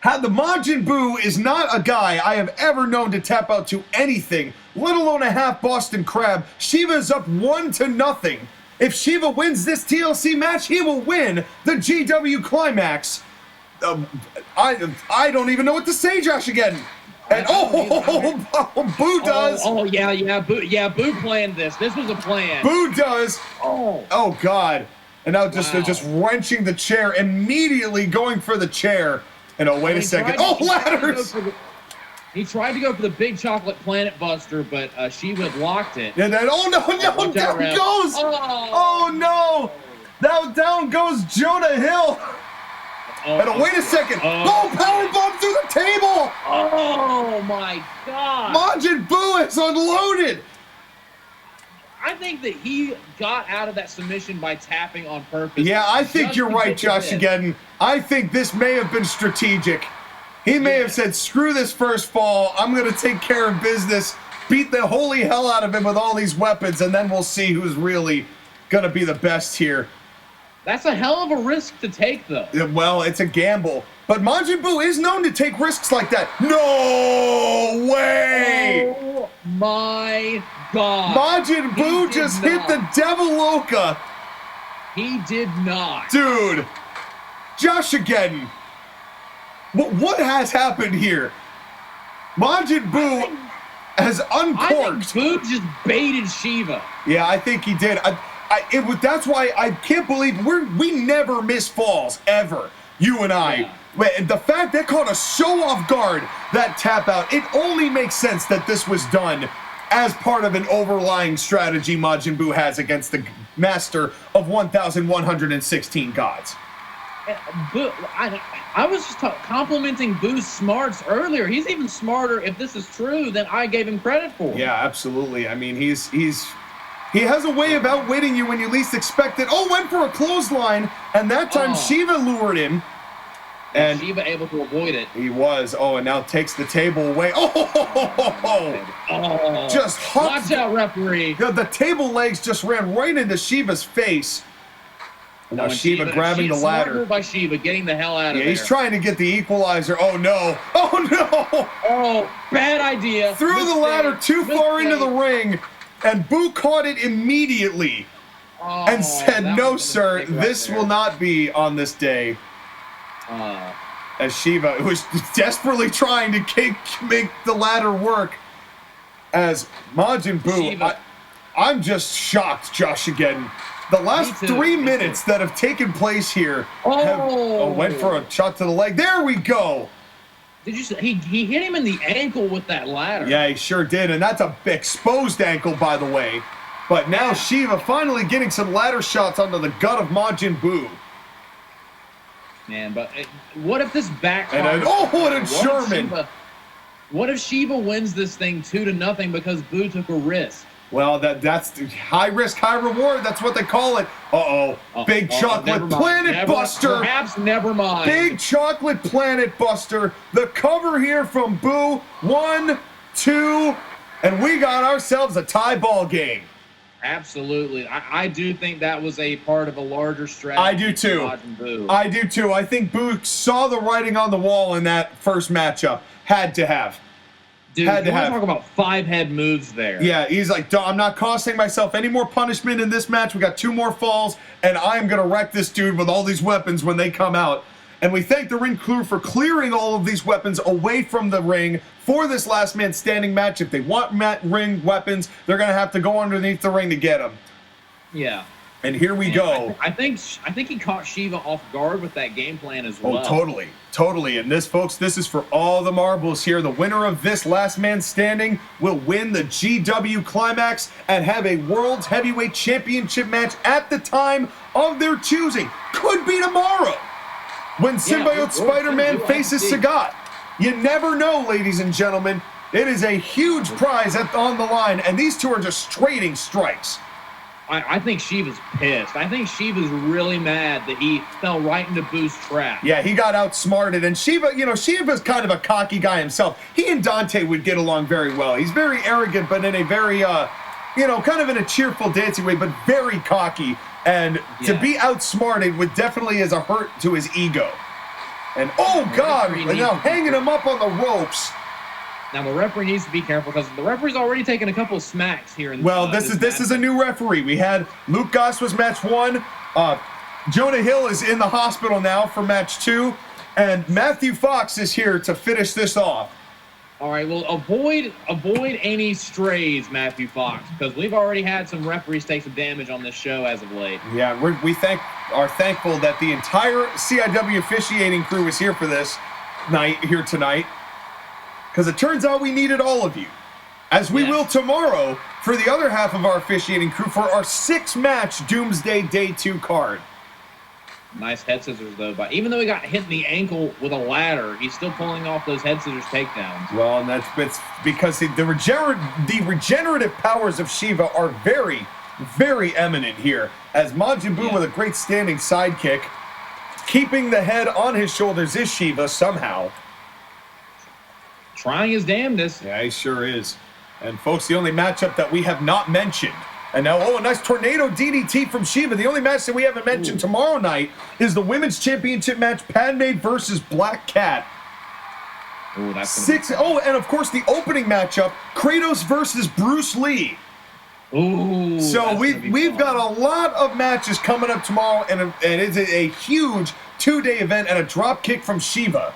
The Majin Buu is not a guy I have ever known to tap out to anything, let alone a half Boston Crab. Shiva is up 1-0. If Shiva wins this TLC match, he will win the GW Climax. I don't even know what to say, JOSHAGEDDON. And Buu does. Buu planned this. This was a plan. Buu does. Oh God. And now just wrenching the chair, immediately going for the chair. And wait a second. Ladders. He tried to go for the big chocolate planet buster, but Shiva blocked it. And then, down goes. Oh no. Down goes Jonah Hill. And wait a second. Powerbomb through the table. Oh my God. Majin Buu is unloaded. I think that he got out of that submission by tapping on purpose. Yeah, I think you're right, JOSHAGEDDON. I think this may have been strategic. He may have said, screw this first fall. I'm going to take care of business, beat the holy hell out of him with all these weapons, and then we'll see who's really going to be the best here. That's a hell of a risk to take, though. Well, it's a gamble. But Majin Buu is known to take risks like that. No way! Oh, my God. Majin Buu just hit the Devil Loca. He did not. Dude. JOSHAGEDDON. What has happened here? Majin Buu has uncorked. I think Buu just baited Shiva. Yeah, I think he did. That's why I can't believe we never miss falls, ever. You and I. Yeah. The fact they caught us so off guard, that tap out, it only makes sense that this was done as part of an overlying strategy Majin Buu has against the master of 1,116 gods. Buu, I was just complimenting Boo's smarts earlier. He's even smarter, if this is true, than I gave him credit for. Yeah, absolutely. I mean, he has a way of outwitting you when you least expect it. Oh, went for a clothesline, and that time Shiva lured him. And Shiva able to avoid it. He was. Oh, and now takes the table away. Oh, just watch out, referee. The table legs just ran right into Shiva's face. Now Shiva grabbing the ladder. By Shiva, getting the hell out of there. He's trying to get the equalizer. Oh no! Oh no! Oh, bad idea. Threw the ladder too far into the ring, and Buu caught it immediately and said, "No, sir, this will not be on this day." As Shiva was desperately trying to make the ladder work, as Majin Buu, I'm just shocked, JOSHAGEDDON. The last 3 minutes that have taken place here went for a shot to the leg. There we go. Did you see, he hit him in the ankle with that ladder. Yeah, he sure did, and that's a exposed ankle, by the way. But now Shiva finally getting some ladder shots onto the gut of Majin Buu. Man, but what if this backfires? And what a German! What if Shiva wins this thing 2-0 because Buu took a risk? Well, that's high risk, high reward. That's what they call it. Big chocolate planet buster. Perhaps never mind. Big chocolate planet buster. The cover here from Buu. 1, 2, and we got ourselves a tie ball game. Absolutely. I do think that was a part of a larger strategy. I do too. I do too. I think Buu saw the writing on the wall in that first matchup. Had to have. Dude, you want to talk about 5-head moves there. Yeah, he's like, I'm not costing myself any more punishment in this match. We got 2 more falls, and I'm going to wreck this dude with all these weapons when they come out. And we thank the ring crew for clearing all of these weapons away from the ring for this last man standing match. If they want ring weapons, they're going to have to go underneath the ring to get them. Yeah. And here we go. I think he caught Shiva off guard with that game plan as well. Oh, totally. And this, folks, this is for all the marbles here. The winner of this last man standing will win the GW Climax and have a World Heavyweight Championship match at the time of their choosing. Could be tomorrow when Symbiote Spider-Man faces Sagat. You never know, ladies and gentlemen. It is a huge prize on the line, and these two are just trading strikes. I think Shiva's pissed. I think Shiva's really mad that he fell right into Buu's trap. Yeah, he got outsmarted. And Shiva, Shiva's kind of a cocky guy himself. He and Dante would get along very well. He's very arrogant, but in a very, kind of in a cheerful, dancing way, but very cocky. And to be outsmarted would definitely is a hurt to his ego. And, oh, God, and now hanging him up on the ropes. Now the referee needs to be careful because the referee's already taken a couple of smacks here. This is a new referee. We had Luke Goss was match 1. Jonah Hill is in the hospital now for match 2, and Matthew Fox is here to finish this off. All right, well, avoid any strays, Matthew Fox, because we've already had some referees take some damage on this show as of late. Yeah, we are thankful that the entire CIW officiating crew is here for this here tonight. Because it turns out we needed all of you. As we will tomorrow for the other half of our officiating crew for our 6-match Doomsday Day 2 card. Nice head scissors, though. But even though he got hit in the ankle with a ladder, he's still pulling off those head scissors takedowns. Well, and it's because the regenerative powers of Shiva are very, very eminent here. As Majin Buu with a great standing sidekick. Keeping the head on his shoulders is Shiva somehow. Trying his damnedest. Yeah, he sure is. And folks, the only matchup that we have not mentioned, and now, a nice tornado DDT from Shiva. The only match that we haven't mentioned tomorrow night is the Women's Championship match, Padme versus Black Cat. Ooh, that's 6. And of course, the opening matchup, Kratos versus Bruce Lee. Ooh, so we've got a lot of matches coming up tomorrow, and it's a huge 2-day event and a drop kick from Shiva.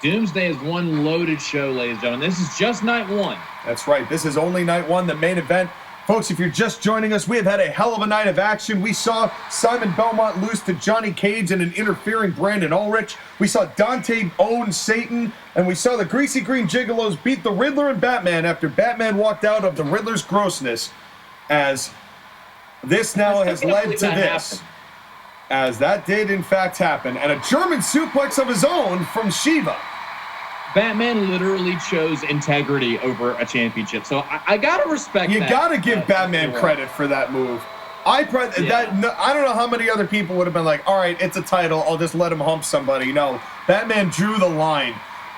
Doomsday is one loaded show, ladies and gentlemen. This is just night one. That's right. This is only night one, the main event. Folks, if you're just joining us, we have had a hell of a night of action. We saw Simon Belmont lose to Johnny Cage and an interfering Brandon Ulrich. We saw Dante own Satan, and we saw the Greasy Green Gigolos beat the Riddler and Batman after Batman walked out of the Riddler's grossness, as this now has led to this. As that did, in fact, happen. And a German suplex of his own from Shiva. Batman literally chose integrity over a championship, so I gotta respect that. You gotta give Batman credit for that move. I don't know how many other people would have been like, all right, it's a title, I'll just let him hump somebody. No, Batman drew the line.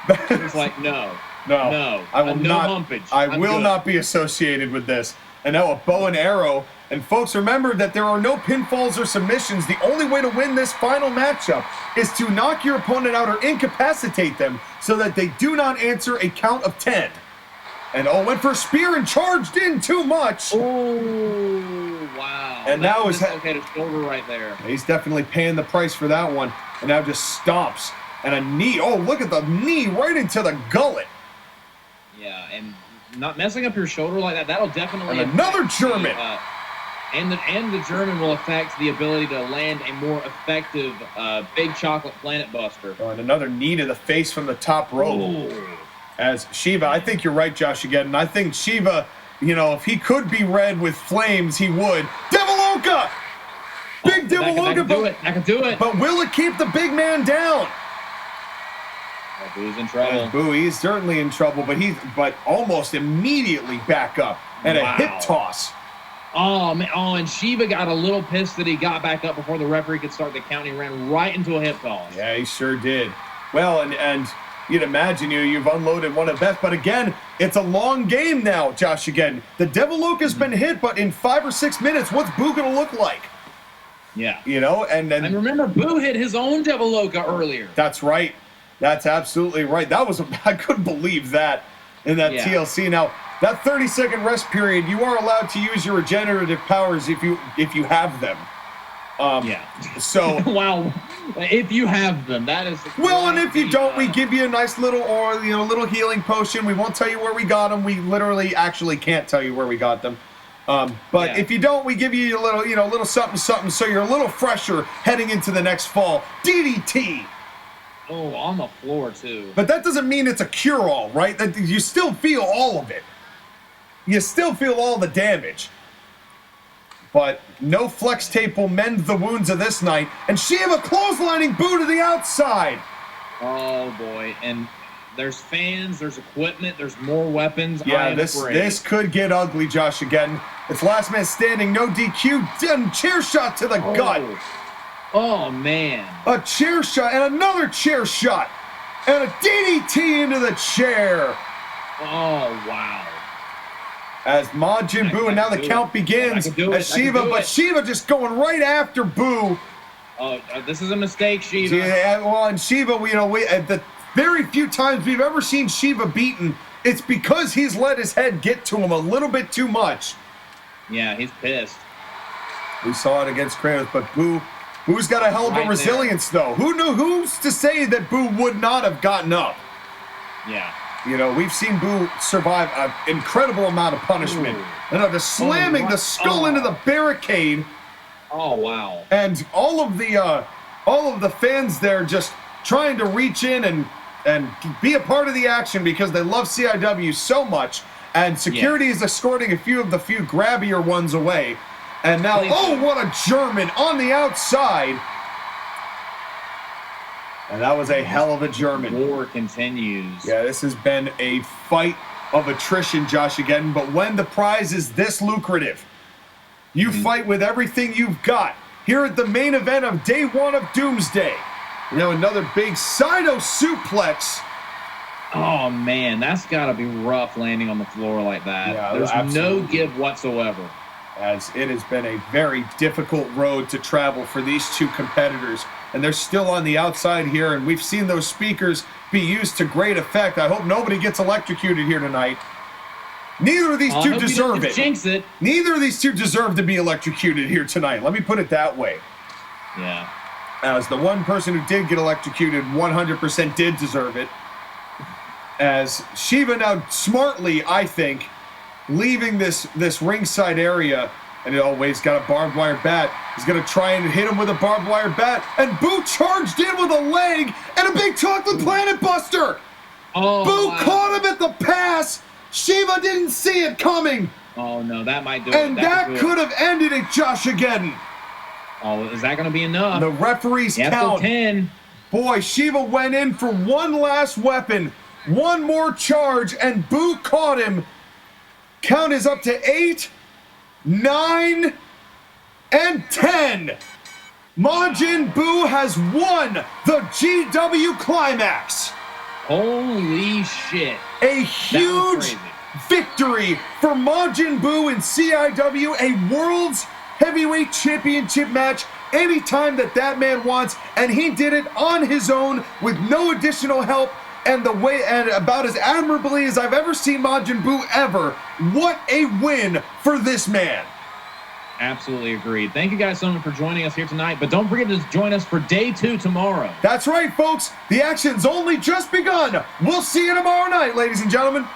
It's like, no, I will not. Humpage. I will not be associated with this. And now a bow and arrow. And folks, remember that there are no pinfalls or submissions. The only way to win this final matchup is to knock your opponent out or incapacitate them so that they do not answer a count of 10. And went for a spear and charged in too much. Oh, wow. And now he's okay to shoulder right there. He's definitely paying the price for that one. And now just stomps. And a knee. Oh, look at the knee right into the gullet. Yeah, and not messing up your shoulder like that, that'll definitely... And another German. And the German will affect the ability to land a more effective Big Chocolate Planet Buster. Oh, and another knee to the face from the top rope. Ooh. As Shiva, I think you're right, JOSHAGEDDON. I think Shiva, you know, if he could be red with flames, he would. Devil-Oka! Big Devil-Oka! I can do it. But will it keep the big man down? Oh, Boo's in trouble. Boo, he's certainly in trouble, but almost immediately back up. And a hip toss. Oh, man. Oh, and Shiva got a little pissed that he got back up before the referee could start the count. He ran right into a hip toss. Yeah, he sure did. Well, and you'd imagine you've unloaded one of best, but again, it's a long game now, JOSHAGEDDON. The Devil-Oka's been hit, but in 5 or 6 minutes, what's Boo gonna look like? Yeah. You know, and remember, Boo hit his own Devil-Oka earlier. That's right. That's absolutely right. I couldn't believe that in that TLC. Now, that 30-second rest period, you are allowed to use your regenerative powers if you have them. So wow, if you have them, that is well. And if you don't, we give you a nice little little healing potion. We won't tell you where we got them. We literally actually can't tell you where we got them. But if you don't, we give you a little little something so you're a little fresher heading into the next fall. DDT. Oh, on the floor too. But that doesn't mean it's a cure-all, right? That you still feel all of it. You still feel all the damage. But no flex tape will mend the wounds of this night. And Shiva clotheslining Boo to the outside. Oh, boy. And there's fans, there's equipment, there's more weapons. Yeah, this could get ugly, JOSHAGEDDON. It's last man standing, no DQ, done chair shot to the gut. Oh, man. A chair shot and another chair shot. And a DDT into the chair. Oh, wow. As Majin Buu, and now the count begins as Shiva, but Shiva just going right after Buu. Oh, this is a mistake, Shiva. Yeah, well, and Shiva, the very few times we've ever seen Shiva beaten, it's because he's let his head get to him a little bit too much. Yeah, he's pissed. We saw it against Kratos, but Boo's got a hell of a resilience, though. Who's to say that Boo would not have gotten up? Yeah. You know, we've seen Boo survive an incredible amount of punishment. And just slamming the skull into the barricade. Oh, wow. And all of the fans there just trying to reach in and be a part of the action because they love CIW so much. And security is escorting a few grabbier ones away. And now, what a German on the outside. And that was a hell of a German. War continues. Yeah, this has been a fight of attrition, JOSHAGEDDON. But when the prize is this lucrative, you fight with everything you've got. Here at the main event of day one of Doomsday. Another big Sido suplex. Oh, man, that's got to be rough landing on the floor like that. Yeah, there's no give whatsoever. As it has been a very difficult road to travel for these two competitors. And they're still on the outside here, and we've seen those speakers be used to great effect. I hope nobody gets electrocuted here tonight. Neither of these two deserve it. Jinx it. Neither of these two deserve to be electrocuted here tonight. Let me put it that way. Yeah. As the one person who did get electrocuted 100% did deserve it. As Shiva now smartly, I think, leaving this ringside area, and he's got a barbed wire bat. He's going to try and hit him with a barbed wire bat, and Buu charged in with a leg and a big chocolate planet buster. Oh, Buu wow. caught him at the pass. Shiva didn't see it coming. Oh, no, that might do it. And that could have ended it, JOSHAGEDDON. Oh, is that going to be enough? The referees count. 10. Boy, Shiva went in for one last weapon, one more charge, and Buu caught him. Count is up to 8, 9, and 10. Majin Buu has won the GW Climax. Holy shit. A huge victory for Majin Buu in CIW, a World's Heavyweight Championship match anytime that man wants, and he did it on his own with no additional help, and about as admirably as I've ever seen Majin Buu ever. What a win for this man. Absolutely agreed. Thank you guys so much for joining us here tonight, but don't forget to join us for day 2 tomorrow. That's right, folks. The action's only just begun. We'll see you tomorrow night, ladies and gentlemen.